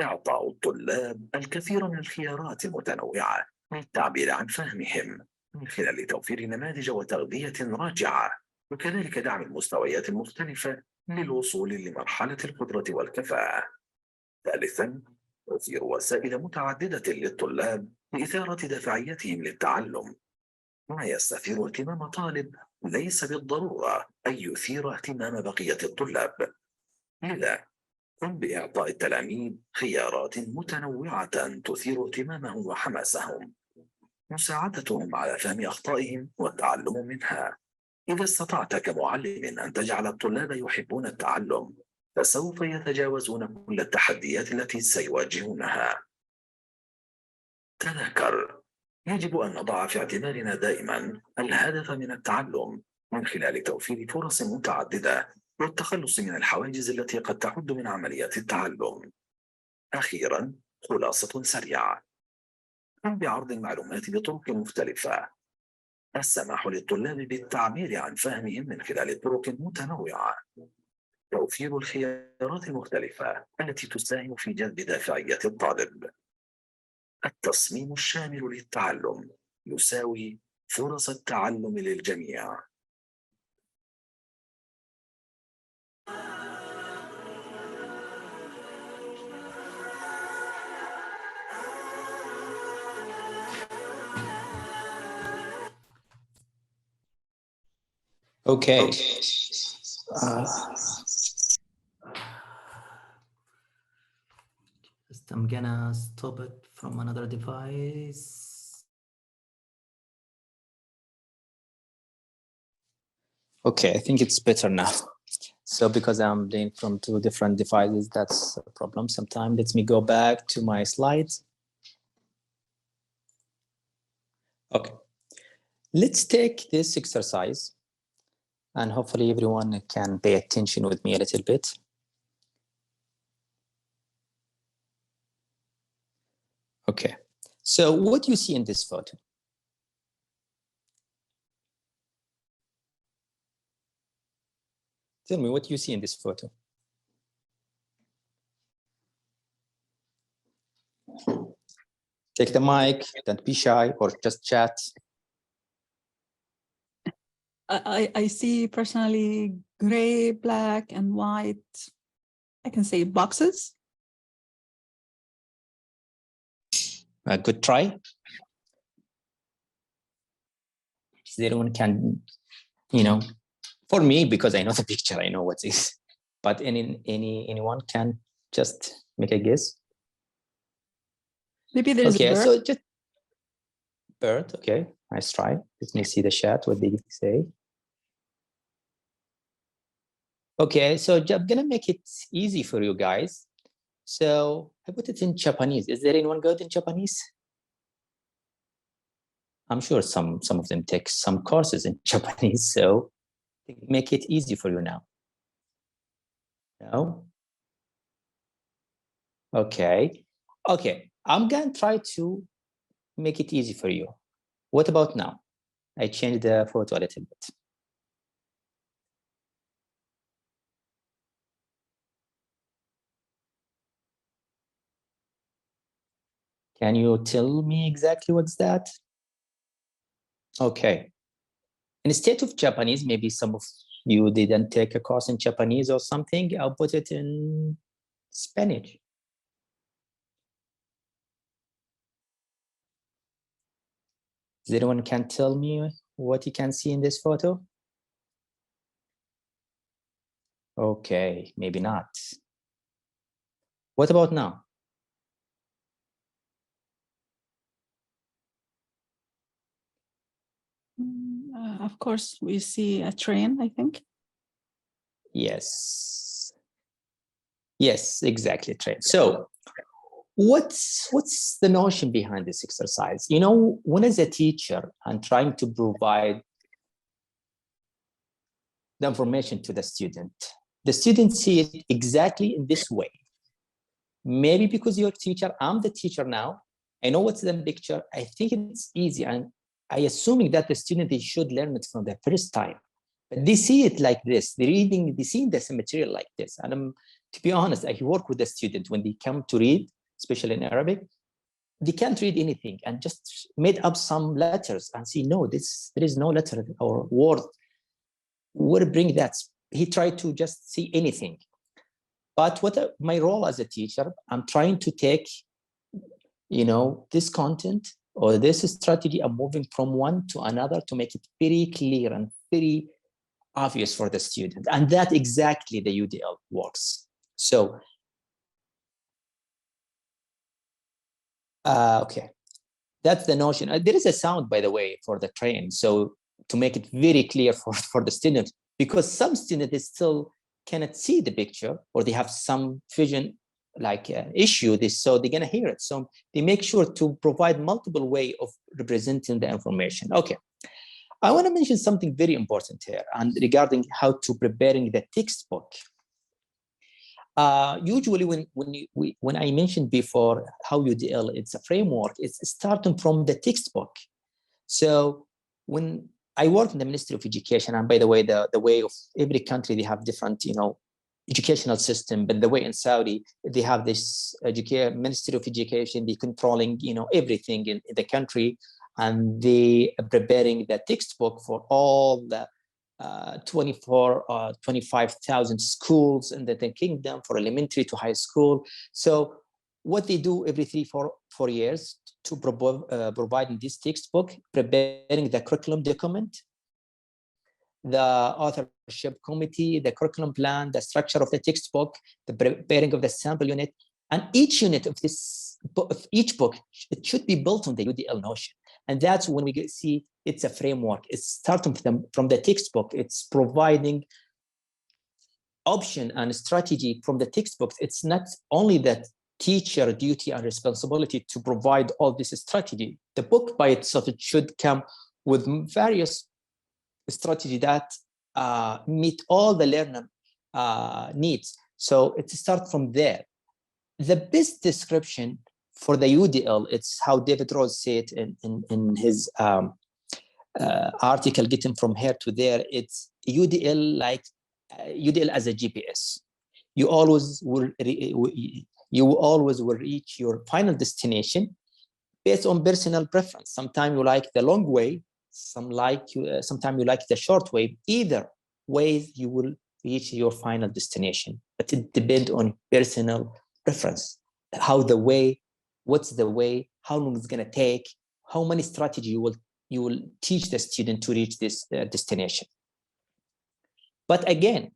Speaker 4: إعطاء الطلاب الكثير من الخيارات المتنوعة للتعبير عن فهمهم من خلال توفير نماذج وتغذية راجعة، وكذلك دعم المستويات المختلفة للوصول لمرحلة القدرة والكفاءة. ثالثاً، توفير وسائل متعددة للطلاب لإثارة دافعيتهم للتعلم. ما يستثير اهتمام طالب ليس بالضرورة أن يثير اهتمام بقية الطلاب، لذا قم بإعطاء التلاميذ خيارات متنوعة تثير اهتمامهم وحماسهم، مساعدتهم على فهم أخطائهم والتعلم منها. إذا استطعت كمعلم أن تجعل الطلاب يحبون التعلم، فسوف يتجاوزون كل التحديات التي سيواجهونها. تذكر، يجب أن نضع في اعتبارنا دائما الهدف من التعلم من خلال توفير فرص متعددة والتخلص من الحواجز التي قد تحد من عمليات التعلم. أخيرا، خلاصة سريعة: قم بعرض المعلومات بطرق مختلفة. السماح للطلاب بالتعبير عن فهمهم من خلال طرق متنوعة. توفير الخيارات المختلفة التي تساهم في جلب دافعية الطالب. التصميم الشامل للتعلم يساوي فرص التعلم للجميع.
Speaker 2: Okay. I'm gonna stop it from another device. Okay, I think it's better now. So because I'm doing from two different devices, that's a problem sometimes. Let me go back to my slides. Okay, let's take this exercise and hopefully everyone can pay attention with me a little bit. Okay, so what do you see in this photo? Tell me what you see in this photo. Take the mic, don't be shy or just chat.
Speaker 3: I see personally gray, black, and white. I can say boxes.
Speaker 2: A good try. Everyone can, you know, for me, because I know the picture, I know what it is. But anyone can just make a guess.
Speaker 3: Maybe there's
Speaker 2: okay,
Speaker 3: a bird.
Speaker 2: so just bird. Okay, nice try. Let me see the chat. What did he say? Okay, so I'm gonna make it easy for you guys. So I put it in Japanese. Is there anyone good in Japanese? I'm sure some of them take some courses in Japanese, so make it easy for you now. No? Okay. Okay, I'm gonna try to make it easy for you. What about now? I changed the photo a little bit. Can you tell me exactly what's that? Okay. Instead of Japanese, maybe some of you didn't take a course in Japanese or something, I'll put it in Spanish. Does anyone can tell me what you can see in this photo? Okay, maybe not. What about now?
Speaker 3: Of course, we see a train, I think.
Speaker 2: Yes. Yes, exactly, train. So what's the notion behind this exercise? You know, when as a teacher, I'm trying to provide the information to the student see it exactly in this way. Maybe because you're a teacher, I'm the teacher now, I know what's the picture, I think it's easy, and I assuming that the student, they should learn it from the first time. But they see it like this, they see this material like this. And to be honest, I work with the student when they come to read, especially in Arabic, they can't read anything and just made up some letters and see, no, there is no letter or word. Where bring that? He tried to just see anything. But my role as a teacher, I'm trying to take, you know, this content or this strategy, I'm moving from one to another to make it very clear and very obvious for the student. And that exactly the UDL works. So, okay, that's the notion. There is a sound, by the way, for the train. So to make it very clear for the student, because some students still cannot see the picture or they have some vision like issue, so they're gonna hear it. So they make sure to provide multiple way of representing the information. Okay, I want to mention something very important here and regarding how to preparing the textbook. Usually when I mentioned before how UDL, it's a framework, it's starting from the textbook. So when I work in the Ministry of Education, and by the way, the way of every country, they have different, you know, educational system, but the way in Saudi, they have this Ministry of Education, they controlling, you know, everything in the country, and they are preparing the textbook for all the 25,000 schools in the kingdom for elementary to high school. So what they do every 4 years to provide this textbook, preparing the curriculum document, the authorship committee, the curriculum plan, the structure of the textbook, the preparing of the sample unit, And each unit of this book, of each book, it should be built on the UDL notion. And that's when we see it's a framework. It's starting from the textbook. It's providing option and strategy from the textbooks. It's not only that teacher duty and responsibility to provide all this strategy. The book by itself, it should come with various strategy that meet all the learner needs. So it starts from there. The best description for the UDL, it's how David Rose said in his article, Getting From Here to There. It's UDL like UDL as a GPS. You always will reach your final destination based on personal preference. Sometimes you like the long way, sometimes you like the short way. Either way, you will reach your final destination, but it depends on personal preference. What's the way, how long it's gonna take, how many strategies you will teach the student to reach this destination. But again,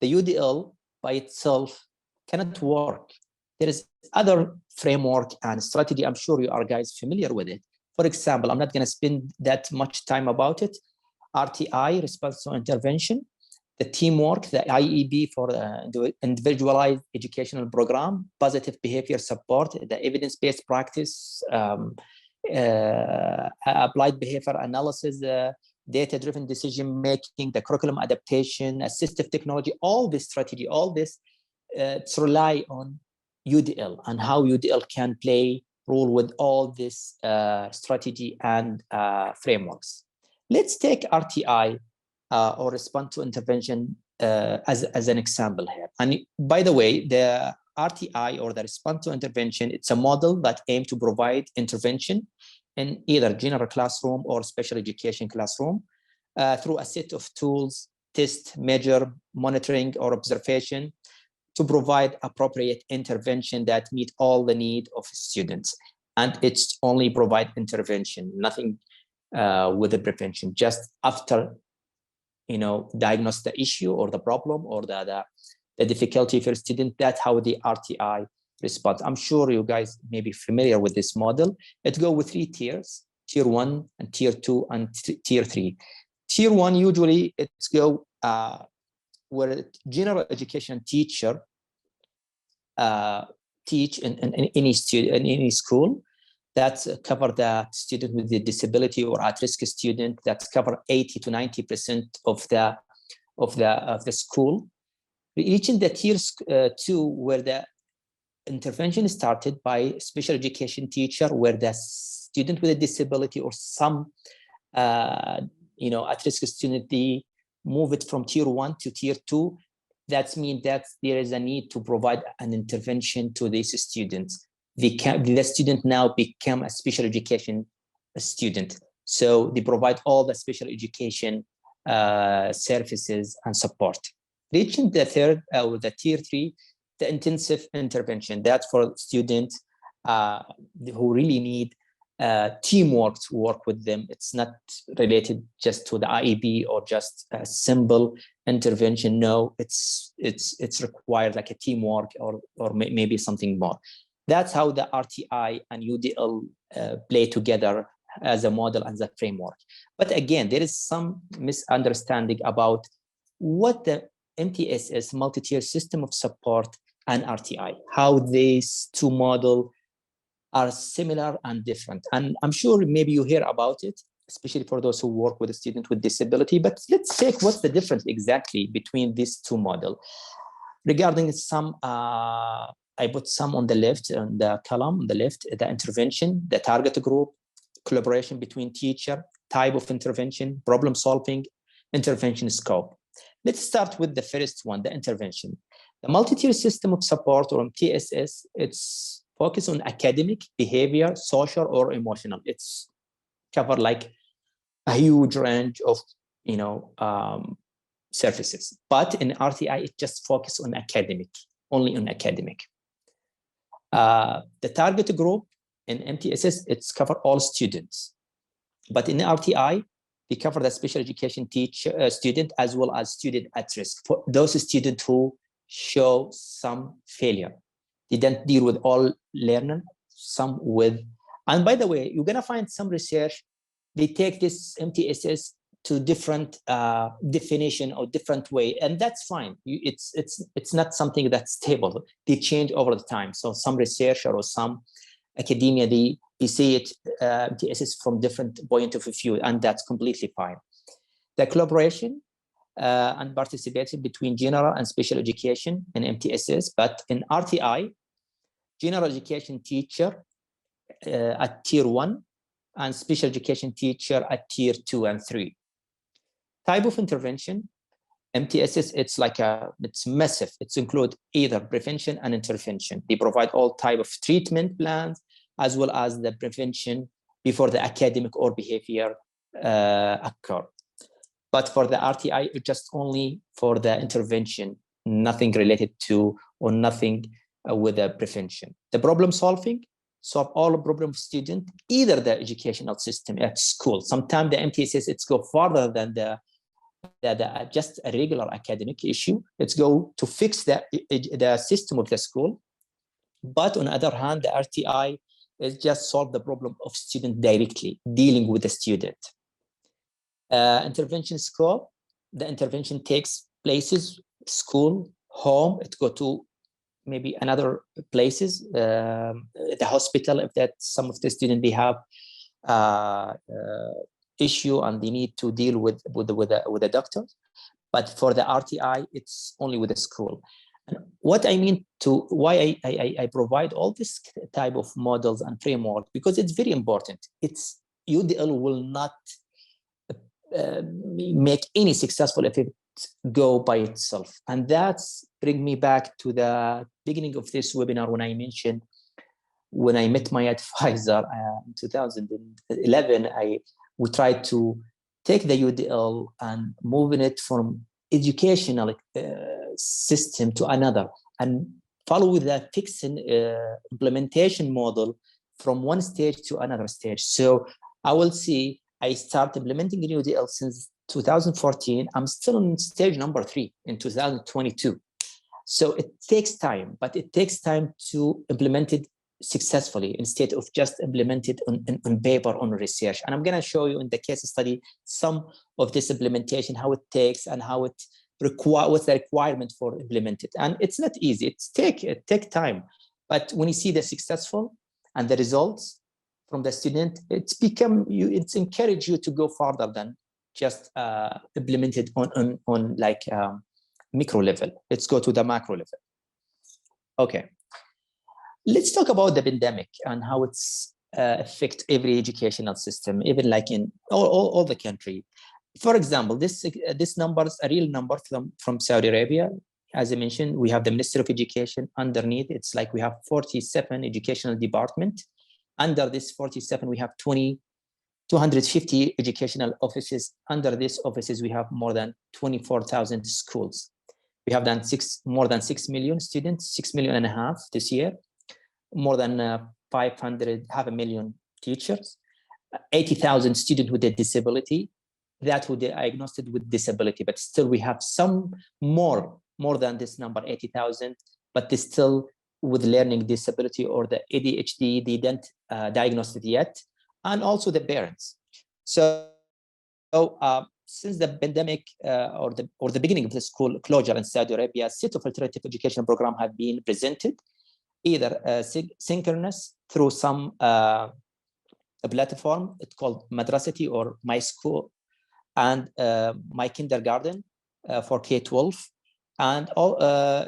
Speaker 2: the UDL by itself cannot work. There is other framework and strategy. I'm sure you are guys familiar with it. For example, I'm not going to spend that much time about it. RTI, response to intervention, the teamwork, the IEB for the individualized educational program, positive behavior support, the evidence-based practice, applied behavior analysis, data-driven decision-making, the curriculum adaptation, assistive technology, all this strategy, all this, it's rely on UDL and how UDL can play role with all this strategy and frameworks. Let's take RTI or response to intervention as an example here. And by the way, the RTI or the response to intervention, it's a model that aims to provide intervention in either general classroom or special education classroom through a set of tools, test, measure, monitoring, or observation to provide appropriate intervention that meet all the need of students. And it's only provide intervention, nothing with the prevention, just after, diagnose the issue or the problem or the difficulty for student. That's how the RTI response. I'm sure you guys may be familiar with this model. It goes with 3 tiers, tier 1 and tier 2 and tier 3. Tier 1, usually it's go where general education teacher teach in any school that cover the student with the disability or at-risk student, that cover 80 to 90% of the school. Reaching the tier 2, where the intervention started by special education teacher, where the student with a disability or some at-risk student, they move it from tier 1 to tier 2. That means that there is a need to provide an intervention to these students. The student now become a special education student. So they provide all the special education services and support. Reaching the third, or the tier 3, the intensive intervention. That's for students who really need teamwork to work with them. It's not related just to the IEB or just a simple intervention. No, it's required like a teamwork or maybe something more. That's how the RTI and UDL play together as a model and the framework. But again, there is some misunderstanding about what the MTSS, multi-tier system of support, and RTI, how these two models are similar and different. And I'm sure maybe you hear about it, especially for those who work with a student with disability. But let's check what's the difference exactly between these two models. Regarding some, I put some on the left, on the column on the left, the intervention, the target group, collaboration between teacher, type of intervention, problem solving, intervention scope. Let's start with the first one, the intervention. The multi-tier system of support, or MTSS, it's focused on academic, behavior, social, or emotional. It's covered like a huge range of services. But in RTI, it just focuses on academic, only on academic. The target group in MTSS, it's cover all students. But in RTI, we cover the special education student as well as student at risk. For those students who show some failure, They don't deal with all learners, some with, and by the way, you're gonna find some research, they take this MTSS to different definition or different way, and that's fine. It's not something that's stable. They change over the time. So some researcher or some academia, they see it MTSS from different point of view, and that's completely fine. The collaboration and participation between general and special education in MTSS, but in RTI, general education teacher at tier 1 and special education teacher at tier 2 and 3. Type of intervention, MTSS, it's massive. It's include either prevention and intervention. They provide all type of treatment plans, as well as the prevention before the academic or behavior occur. But for the RTI, it's just only for the intervention, nothing related to or nothing with the prevention. The problem solving, solve all problem student, either the educational system at school. Sometimes the MTSS, it's go farther than the just a regular academic issue. It's go to fix the system of the school. But on the other hand, the RTI is just solve the problem of student directly, dealing with the student. Intervention scope, the intervention takes places, school, home, it go to maybe another places, the hospital, if that some of the students, they have issue and they need to deal with the doctor. But for the RTI, it's only with the school. And what I mean to why I provide all this type of models and framework, because it's very important. It's UDL will not make any successful if it go by itself. And that's bring me back to the beginning of this webinar when I mentioned, when I met my advisor in 2011, we tried to take the UDL and moving it from educational system to another and follow the fixing implementation model from one stage to another stage. So I will see, I start implementing the UDL since 2014. I'm still on stage number 3 in 2022. So it takes time, but it takes time to implement it successfully instead of just implemented on paper, on research. And I'm going to show you in the case study some of this implementation, how it takes and how it what's the requirement for implemented. And it's not easy. It take time. But when you see the successful and the results from the student, it's encourage you to go further than just implemented on like micro level. Let's go to the macro level. Okay. Let's talk about the pandemic and how it's affect every educational system, even like in all the country. For example, this number is a real number from Saudi Arabia. As I mentioned, we have the Ministry of Education underneath. It's like we have 47 educational departments. Under this 47, we have 250 educational offices. Under these offices, we have more than 24,000 schools. We have done more than 6 million students, 6.5 million this year. More than 500,000 teachers, 80,000 students with a disability, that who diagnosed with disability, but still we have some more than this number, 80,000, but they still with learning disability or the ADHD, they didn't diagnose it yet, and also the parents. So since the pandemic or the beginning of the school closure in Saudi Arabia, a set of alternative education programs have been presented, either synchronous through some a platform, it's called Madrasati or My School, and My Kindergarten for K-12, and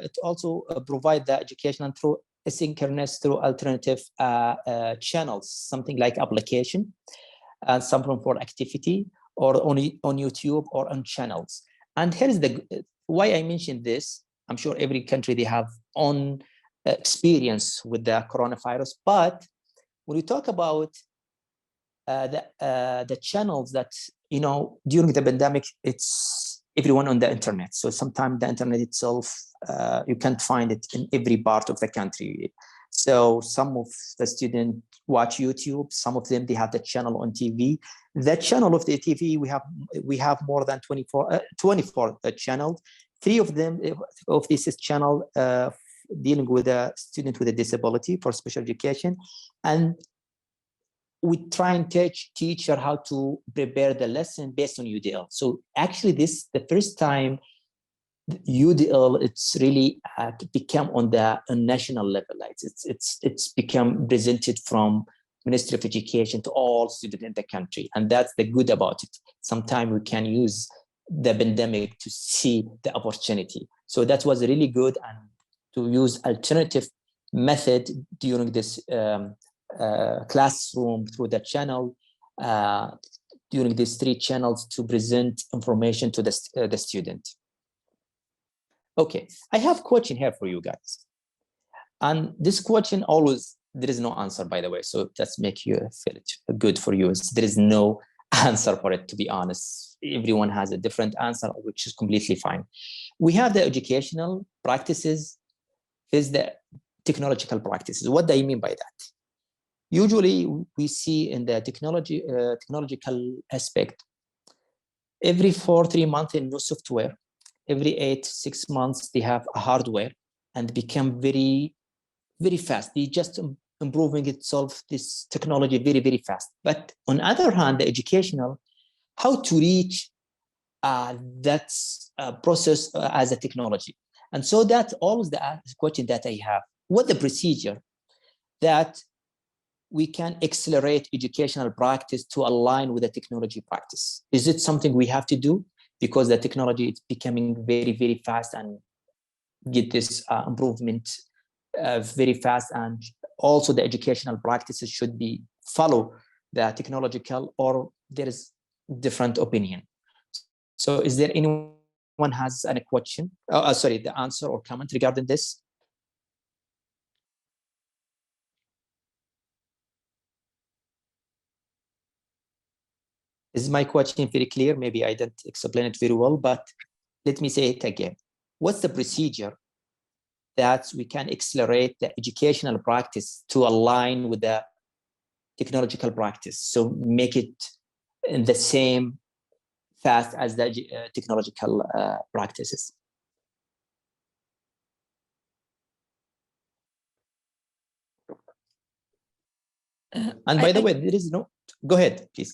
Speaker 2: it also provides the education through asynchronous through alternative channels, something like application, and something for activity, or only on YouTube or on channels. And here's why I mentioned this. I'm sure every country, they have own experience with the coronavirus, but when we talk about the channels that, you know, during the pandemic, it's everyone on the internet. So sometimes the internet itself, you can't find it in every part of the country. So some of the students watch YouTube, some of them, they have the channel on TV. The channel of the TV, we have more than 24 channels. 3 of them of this is channel dealing with a student with a disability for special education, and we try and teach teacher how to prepare the lesson based on UDL. So actually, this the first time UDL it's really become on the national level. Like it's become presented from Ministry of Education to all students in the country, and that's the good about it. Sometimes we can use the pandemic to see the opportunity. So that was really good, and to use alternative method during this classroom through the channel, during these 3 channels to present information to the student. Okay, I have a question here for you guys. And this question always, there is no answer, by the way, so that's make you feel it good for you. There is no answer for it, to be honest. Everyone has a different answer, which is completely fine. We have the educational practices, there's the technological practices. What do I mean by that? Usually we see in the technological aspect, every 3 months a new software, every 8 to 6 months they have a hardware, and become very, very fast. They just improving itself, this technology very, very fast. But on the other hand, the educational, how to reach that process as a technology. And so that's always the question that I have. What the procedure that we can accelerate educational practice to align with the technology practice? Is it something we have to do? Because the technology is becoming very, very fast and get this improvement very fast, and also the educational practices should be follow the technological, or there is different opinion. So is there anyone has any question? Sorry, the answer or comment regarding this? Is my question very clear? Maybe I didn't explain it very well, but let me say it again. What's the procedure that we can accelerate the educational practice to align with the technological practice? So make it in the same fast as the technological practices. And by the way, there is no, go ahead, please.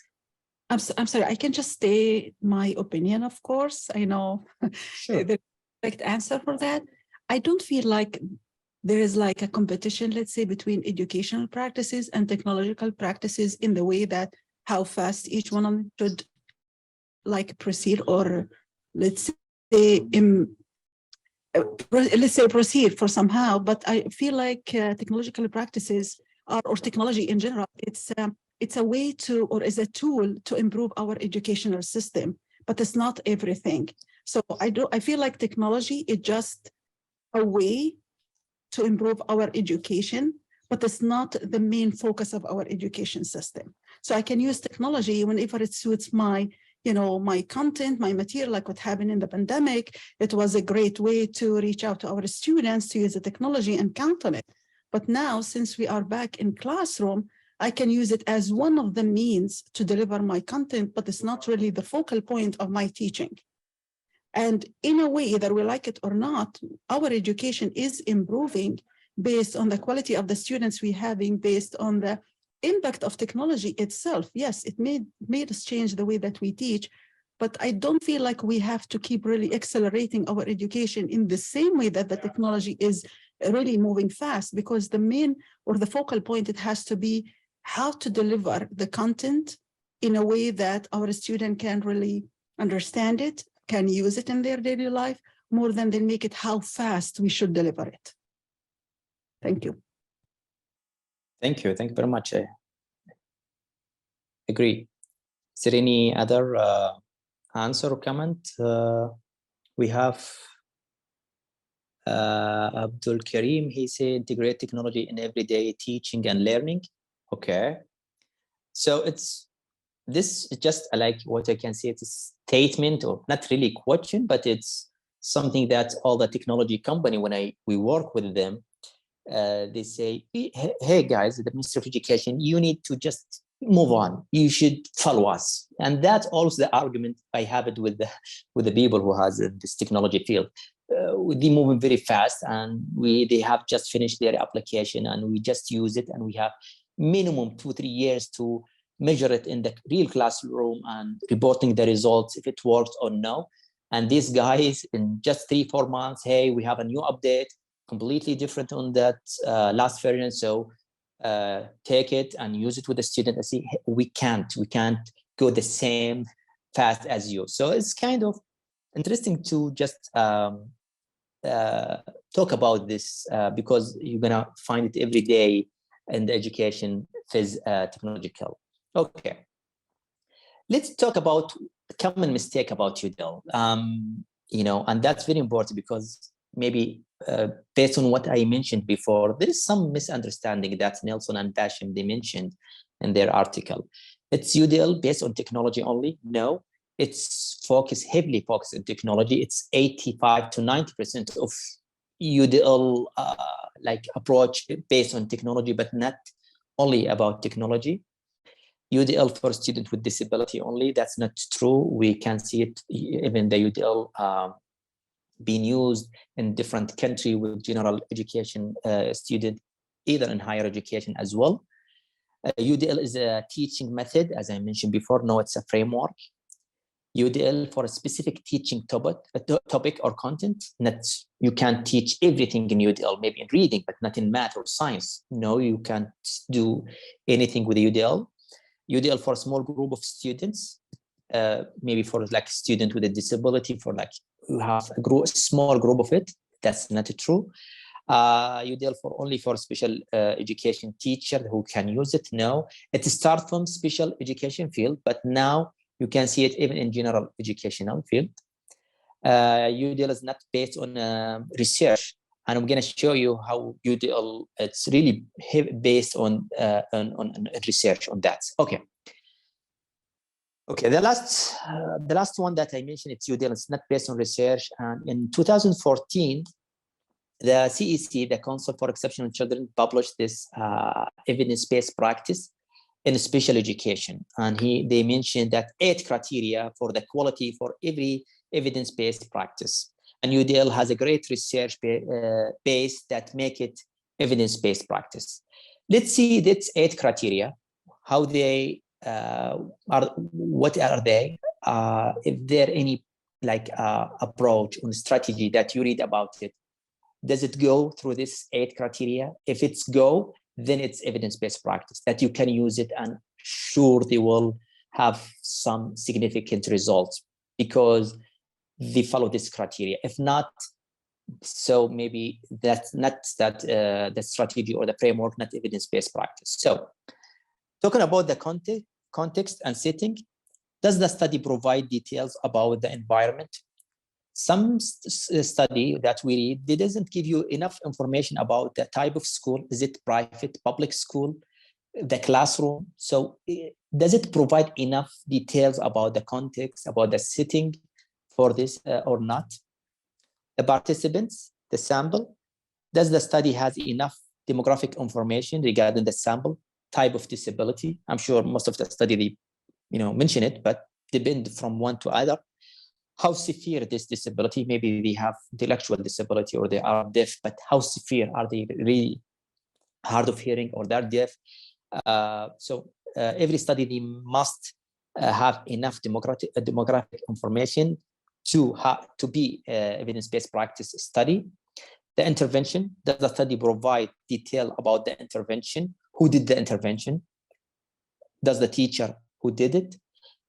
Speaker 3: I'm sorry, I can just state my opinion, of course. I know
Speaker 2: Sure.
Speaker 3: the correct answer for that. I don't feel like there is like a competition, let's say, between educational practices and technological practices in the way that how fast each one of them should like proceed, or let's say proceed for somehow. But I feel like technological practices or technology in general, it's a way to, or is a tool to improve our educational system, but it's not everything. So I feel like technology is just a way to improve our education, but it's not the main focus of our education system. So I can use technology whenever it suits my, my content, my material, like what happened in the pandemic. It was a great way to reach out to our students to use the technology and count on it. But now, since we are back in classroom, I can use it as one of the means to deliver my content, but it's not really the focal point of my teaching. And in a way, either we like it or not, our education is improving based on the quality of the students we're having, based on the impact of technology itself. Yes, it made us change the way that we teach, but I don't feel like we have to keep really accelerating our education in the same way that the technology is really moving fast, because the main or the focal point, it has to be how to deliver the content in a way that our student can really understand it, can use it in their daily life, more than they make it how fast we should deliver it. Thank you.
Speaker 2: Thank you. Thank you very much. I agree. Is there any other answer or comment? We have Abdul Karim. He said integrate technology in everyday teaching and learning. Okay. So this is just like what I can say, it's a statement, or not really a question, but it's something that all the technology company, when we work with them, they say, hey guys, the Ministry of Education, you need to just move on. You should follow us. And that's also the argument I have it with the people who has this technology field. they moving very fast, and they have just finished their application, and we just use it, and we have minimum 2-3 years to measure it in the real classroom and reporting the results if it works or no. And these guys in just 3-4 months, hey, we have a new update, completely different on that last version. So take it and use it with the student and see, we can't go the same fast as you. So it's kind of interesting to just talk about this because you're gonna find it every day in the education phase technological. Okay, let's talk about common mistake about UDL. You know, and that's very important because maybe based on what I mentioned before, there is some misunderstanding that Nelson and Basham, they mentioned in their article. It's UDL based on technology only? No, it's heavily focused on technology. It's 85 to 90% of UDL like approach based on technology, but not only about technology. UDL for students with disability only, that's not true. We can see it even the UDL being used in different countries with general education student, either in higher education as well. UDL is a teaching method, as I mentioned before. No, it's a framework. UDL for a specific teaching topic or content. You can't teach everything in UDL, maybe in reading, but not in math or science. No, you can't do anything with UDL. UDL for a small group of students, maybe for like a student with a disability, for like you have a small group of it. That's not true. UDL only for special education teacher who can use it. No, it starts from special education field, but now you can see it even in general educational field. UDL is not based on research, and I'm going to show you how UDL it's really based on research on that. Okay. Okay, the last one that I mentioned, it's UDL. It's not based on research. And in 2014, the CEC, the Council for Exceptional Children, published this evidence-based practice in special education. And they mentioned that 8 criteria for the quality for every evidence-based practice. And UDL has a great research base that make it evidence-based practice. Let's see these 8 criteria, how they what are they? If there any like approach or strategy that you read about it, does it go through this 8 criteria? If it's go, then it's evidence-based practice that you can use it, and sure they will have some significant results because they follow this criteria. If not, so maybe that's not the strategy or the framework, not evidence-based practice. So talking about the context and setting, does the study provide details about the environment? Some study that we read, they doesn't give you enough information about the type of school. Is it private, public school, the classroom? So does it provide enough details about the context, about the setting for this or not? The participants, the sample, does the study has enough demographic information regarding the sample, type of disability? I'm sure most of the study, they mention it, but depend from one to other. How severe this disability? Maybe they have intellectual disability or they are deaf, but how severe are they? Really hard of hearing or they're deaf? So every study, they must have enough demographic information to be evidence-based practice study. The intervention, does the study provide detail about the intervention? Who did the intervention? Does the teacher who did it?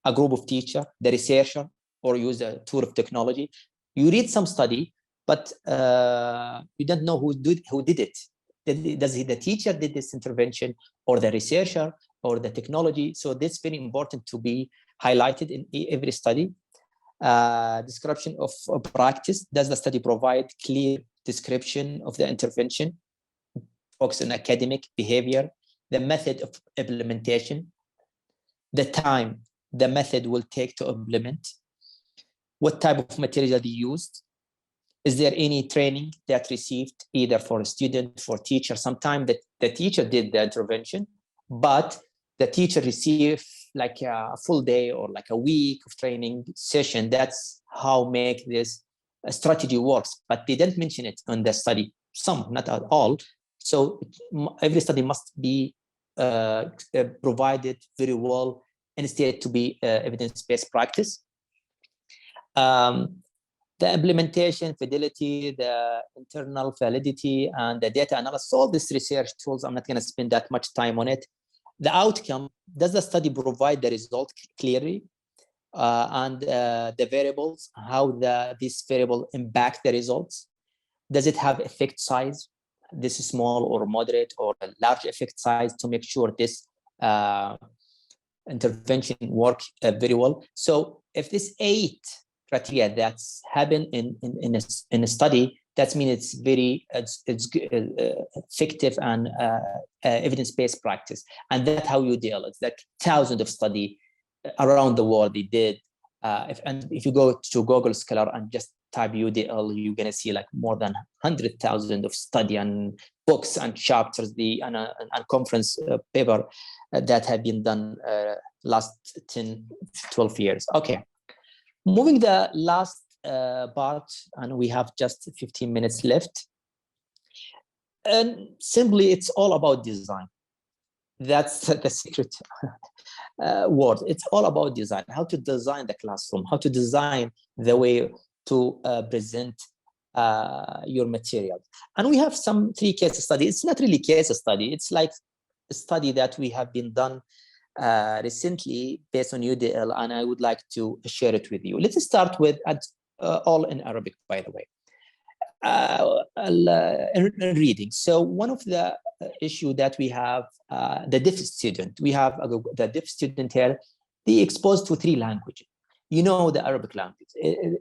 Speaker 2: A group of teacher, the researcher, or use a tool of technology? You read some study, but you don't know who did it. Does the teacher did this intervention, or the researcher, or the technology? So this is very important to be highlighted in every study. Description of practice, does the study provide clear description of the intervention? Focus on academic behavior, the method of implementation, the time the method will take to implement, what type of material they used, is there any training that received either for a student, for teacher? Sometimes the teacher did the intervention, but the teacher received like a full day or like a week of training session. That's how make this strategy works, but they didn't mention it on the study. Some, not at all. So every study must be provided very well instead to be evidence-based practice. The implementation, fidelity, the internal validity, and the data analysis, all these research tools, I'm not going to spend that much time on it. The outcome, does the study provide the result clearly? And the variables, how these variables impact the results? Does it have effect size? This is small or moderate or a large effect size to make sure this intervention work very well. So if this 8 criteria that's happened in a study, that means it's very effective and evidence-based practice. And that's how you deal. It's like thousands of studies around the world they did. If you go to Google Scholar and just type UDL, you're gonna see like more than 100,000 of study and books and chapters, and conference paper that have been done last 10, 12 years. Okay, moving the last part, and we have just 15 minutes left. And simply, it's all about design. That's the secret word. It's all about design, how to design the classroom, how to design the way to present your material. And we have some 3 case studies. It's not really case study. It's like a study that we have been done recently based on UDL, and I would like to share it with you. Let's start with all in Arabic, by the way. In reading. So one of the issue that we have, the deaf student, we have the deaf student here, they exposed to 3 languages. You know, the Arabic language,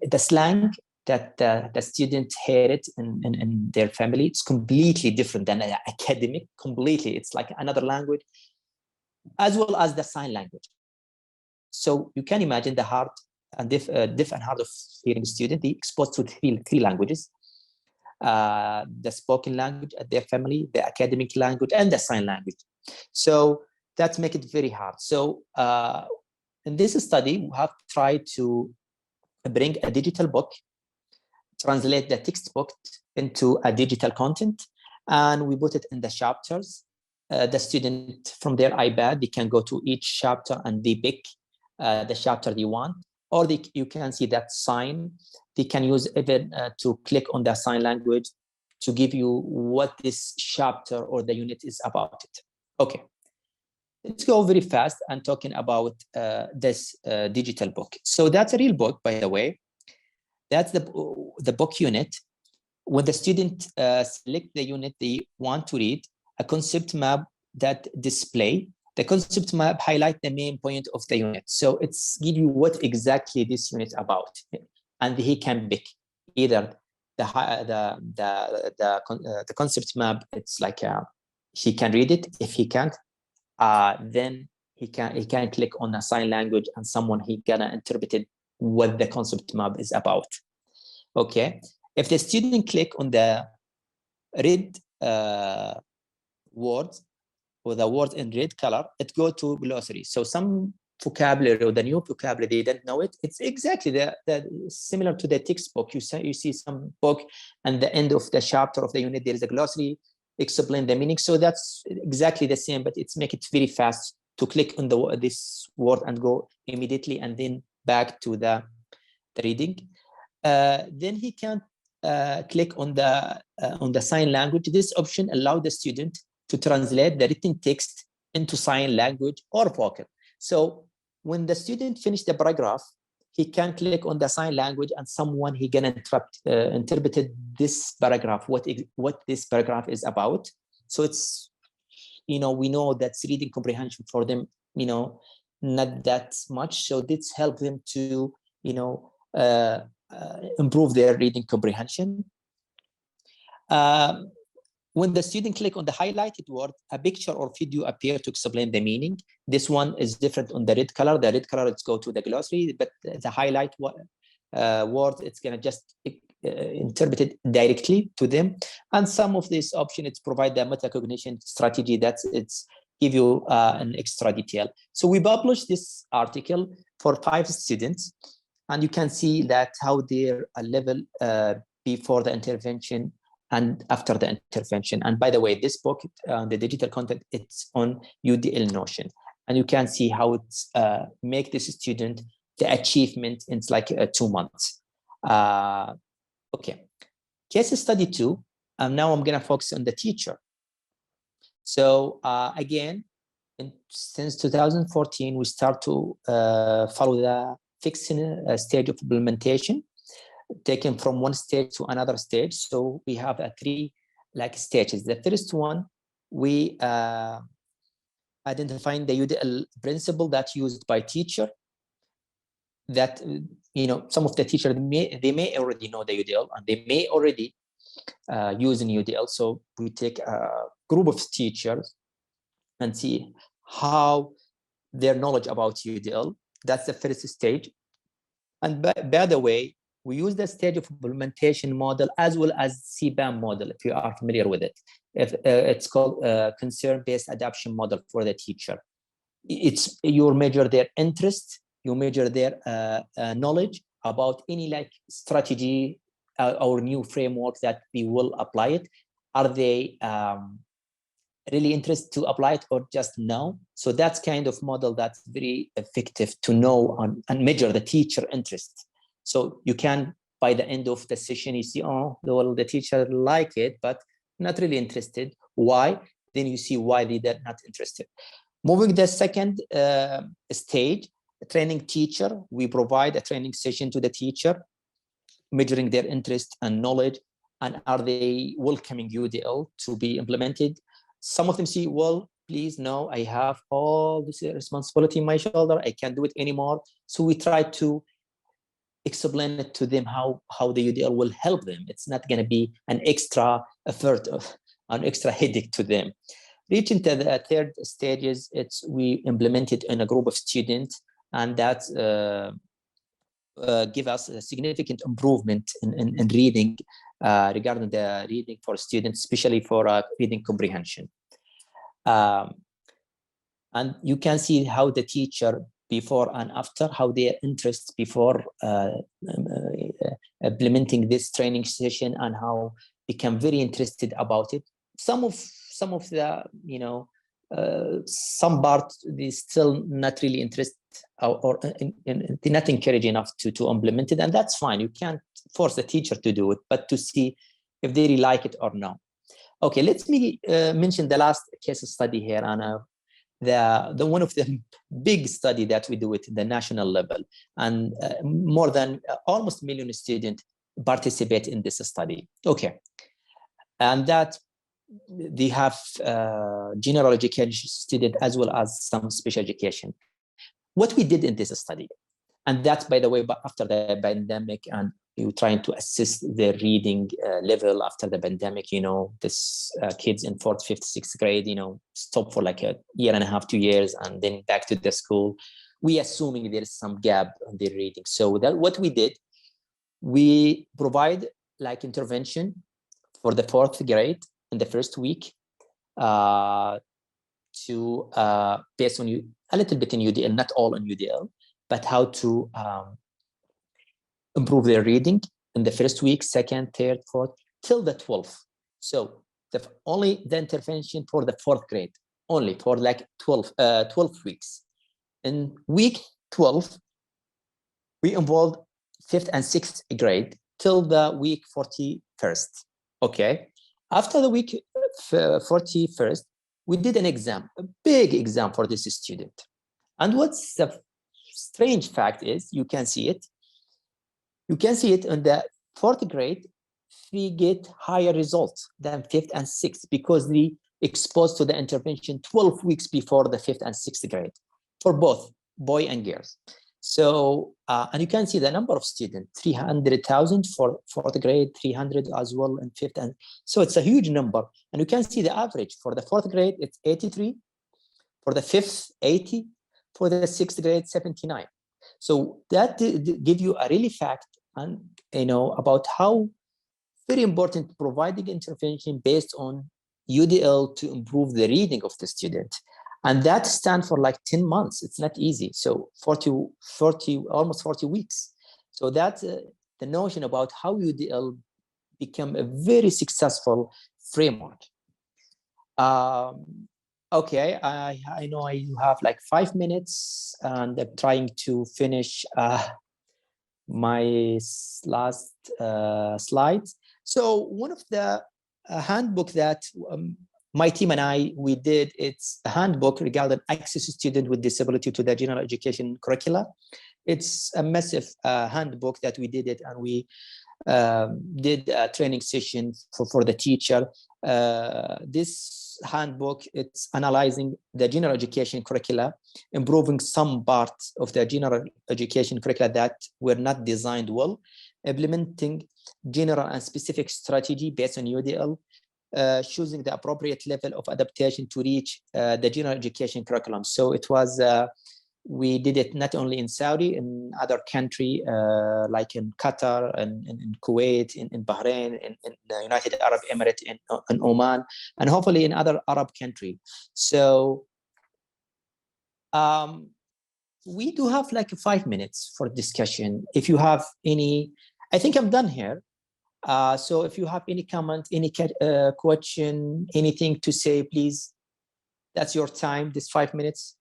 Speaker 2: the slang that the student hear it in their family, it's completely different than an academic, completely. It's like another language, as well as the sign language. So you can imagine the hard and deaf and hard of hearing student, they exposed to three languages. The spoken language at their family, the academic language, and the sign language. So that makes it very hard. So in this study, we have tried to bring a digital book, translate the textbook into a digital content, and we put it in the chapters. The student from their iPad, they can go to each chapter and they pick the chapter they want, or you can see that sign. They can use even to click on the sign language to give you what this chapter or the unit is about it. Okay, let's go very fast and talking about this digital book. So that's a real book, by the way. That's the book unit. When the student select the unit they want to read, a concept map that display. The concept map highlight the main point of the unit. So it's give you what exactly this unit about. And he can pick either the concept map. It's like he can read it. If he can't, then he can click on a sign language, and someone he gonna interpret it what the concept map is about. Okay, if the student click on the red words or the word in red color, it go to glossary. So some vocabulary or the new vocabulary they didn't know it. It's exactly the similar to the textbook. You see some book, and the end of the chapter of the unit there is a glossary explain the meaning. So that's exactly the same, but it's make it very fast to click on this word and go immediately and then back to the reading. Then he can click on the sign language. This option allows the student to translate the written text into sign language or vocal. So when the student finished the paragraph, he can click on the sign language, and someone he can interpret this paragraph, what this paragraph is about. So it's, we know that's reading comprehension for them, not that much. So this helps them to, improve their reading comprehension. When the student click on the highlighted word, a picture or video appear to explain the meaning. This one is different on the red color. The red color, let's go to the glossary, but the highlight word, it's gonna just interpret it directly to them. And some of this option, it's provide the metacognition strategy it's give you an extra detail. So we published this article for 5 students, And you can see that how their level before the intervention and after the intervention. And by the way, this book, the digital content, it's on UDL Notion. And you can see how it's make this student, the achievement in like 2 months. Okay, case study 2. Now I'm gonna focus on the teacher. So again, since 2014, we start to follow the fixed stage of implementation, taken from one stage to another stage. So we have 3 like stages. The first one, we identifying the UDL principle that's used by teacher. That some of the teachers they may already know the UDL and they may already use in UDL. So we take a group of teachers and see how their knowledge about UDL. That's the first stage. And by the way, we use the stage of implementation model as well as CBAM model, if you are familiar with it. It's called concern-based adoption model for the teacher. It's you measure their interest, you measure their knowledge about any like strategy or new framework that we will apply it. Are they really interested to apply it or just no? So that's kind of model that's very effective to know and measure the teacher interest. So you can, by the end of the session, you see, oh, well, the teacher like it, but not really interested. Why? Then you see why they're not interested. Moving the second stage, training teacher, we provide a training session to the teacher, measuring their interest and knowledge, and are they welcoming UDL to be implemented? Some of them say, well, please, no, I have all this responsibility on my shoulder, I can't do it anymore. So we try to explain it to them how the UDL will help them. It's not going to be an extra effort, an extra headache to them. Reaching to the third stages, we implement it in a group of students, and that give us a significant improvement in reading regarding the reading for students, especially for reading comprehension. And you can see how the teacher before and after, how their interest before implementing this training session and how become very interested about it. Some of the, some part they still not really interested or they're not encouraged enough to implement it, and that's fine. You can't force the teacher to do it, but to see if they really like it or not. Okay, let me mention the last case study here, and the one of the big study that we do at the national level, and more than almost 1 million students participate in this study. Okay, and that they have general education student as well as some special education. What we did in this study, and that's, by the way, after the pandemic, and you trying to assess their reading level after the pandemic, this kids in 4th, 5th, 6th grade, stop for like a 1.5 to 2 years and then back to the school. We assuming there's some gap in their reading. So that what we did, we provide like intervention for the 4th grade in the first week to based on a little bit in UDL, not all in UDL, but how to improve their reading in the first week, 2nd, 3rd, 4th, till the 12th. So only the intervention for the 4th grade, only for like 12 weeks. In week 12, we involved 5th and 6th grade till the week 41st. Okay. After the week 41st, we did an exam, a big exam for this student. And what's the strange fact is, you can see it. You can see it in the 4th grade, we get higher results than 5th and 6th because we exposed to the intervention 12 weeks before the 5th and 6th grade for both boy and girls. So, and you can see the number of students, 300,000 for 4th grade, 300 as well in 5th. And so it's a huge number. And you can see the average for the 4th grade, it's 83, for the 5th, 80, for the 6th grade, 79. So that give you a really fact and about how very important providing intervention based on UDL to improve the reading of the student. And that stands for like 10 months. It's not easy. So almost 40 weeks. So that's the notion about how UDL become a very successful framework. Okay, I know you have like 5 minutes, and I'm trying to finish my last slides. So one of the handbook that my team and we did, it's a handbook regarding access to students with disability to the general education curricula. It's a massive handbook that we did it, and we did a training session for the teacher. This handbook, it's analyzing the general education curricula, improving some parts of the general education curricula that were not designed well, implementing general and specific strategy based on UDL, choosing the appropriate level of adaptation to reach the general education curriculum. So it was we did it not only in Saudi, in other country like in Qatar and in Kuwait, in Bahrain, in the United Arab Emirates, in Oman, and hopefully in other Arab country. So we do have like 5 minutes for discussion. If you have any, I think I'm done here. So if you have any comment, any question, anything to say, please, that's your time, this 5 minutes.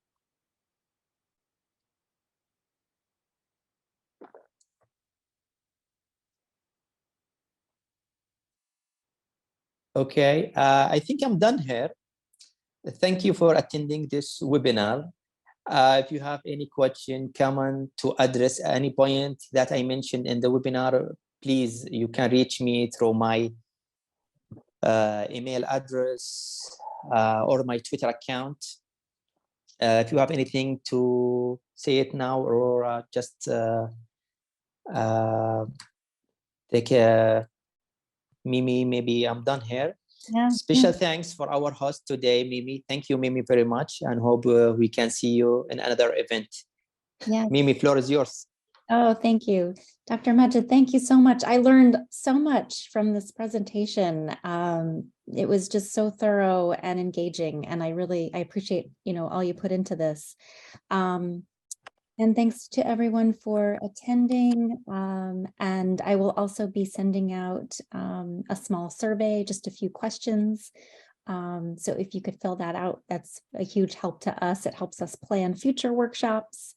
Speaker 2: Okay, I think I'm done here. Thank you for attending this webinar. If you have any question, comment to address any point that I mentioned in the webinar, please, you can reach me through my email address or my Twitter account. If you have anything to say it now, or just take a Mimi, maybe I'm done here.
Speaker 1: Yeah.
Speaker 2: Special thanks for our host today, Mimi. Thank you, Mimi, very much, and hope we can see you in another event.
Speaker 1: Yeah.
Speaker 2: Mimi, floor is yours.
Speaker 1: Oh, thank you. Dr. Majid, thank you so much. I learned so much from this presentation. It was just so thorough and engaging, and I appreciate, all you put into this. And thanks to everyone for attending. And I will also be sending out a small survey, just a few questions. So if you could fill that out, that's a huge help to us. It helps us plan future workshops,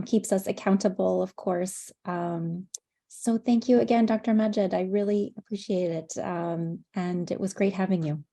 Speaker 1: keeps us accountable, of course. So thank you again, Dr. Majid. I really appreciate it. And it was great having you.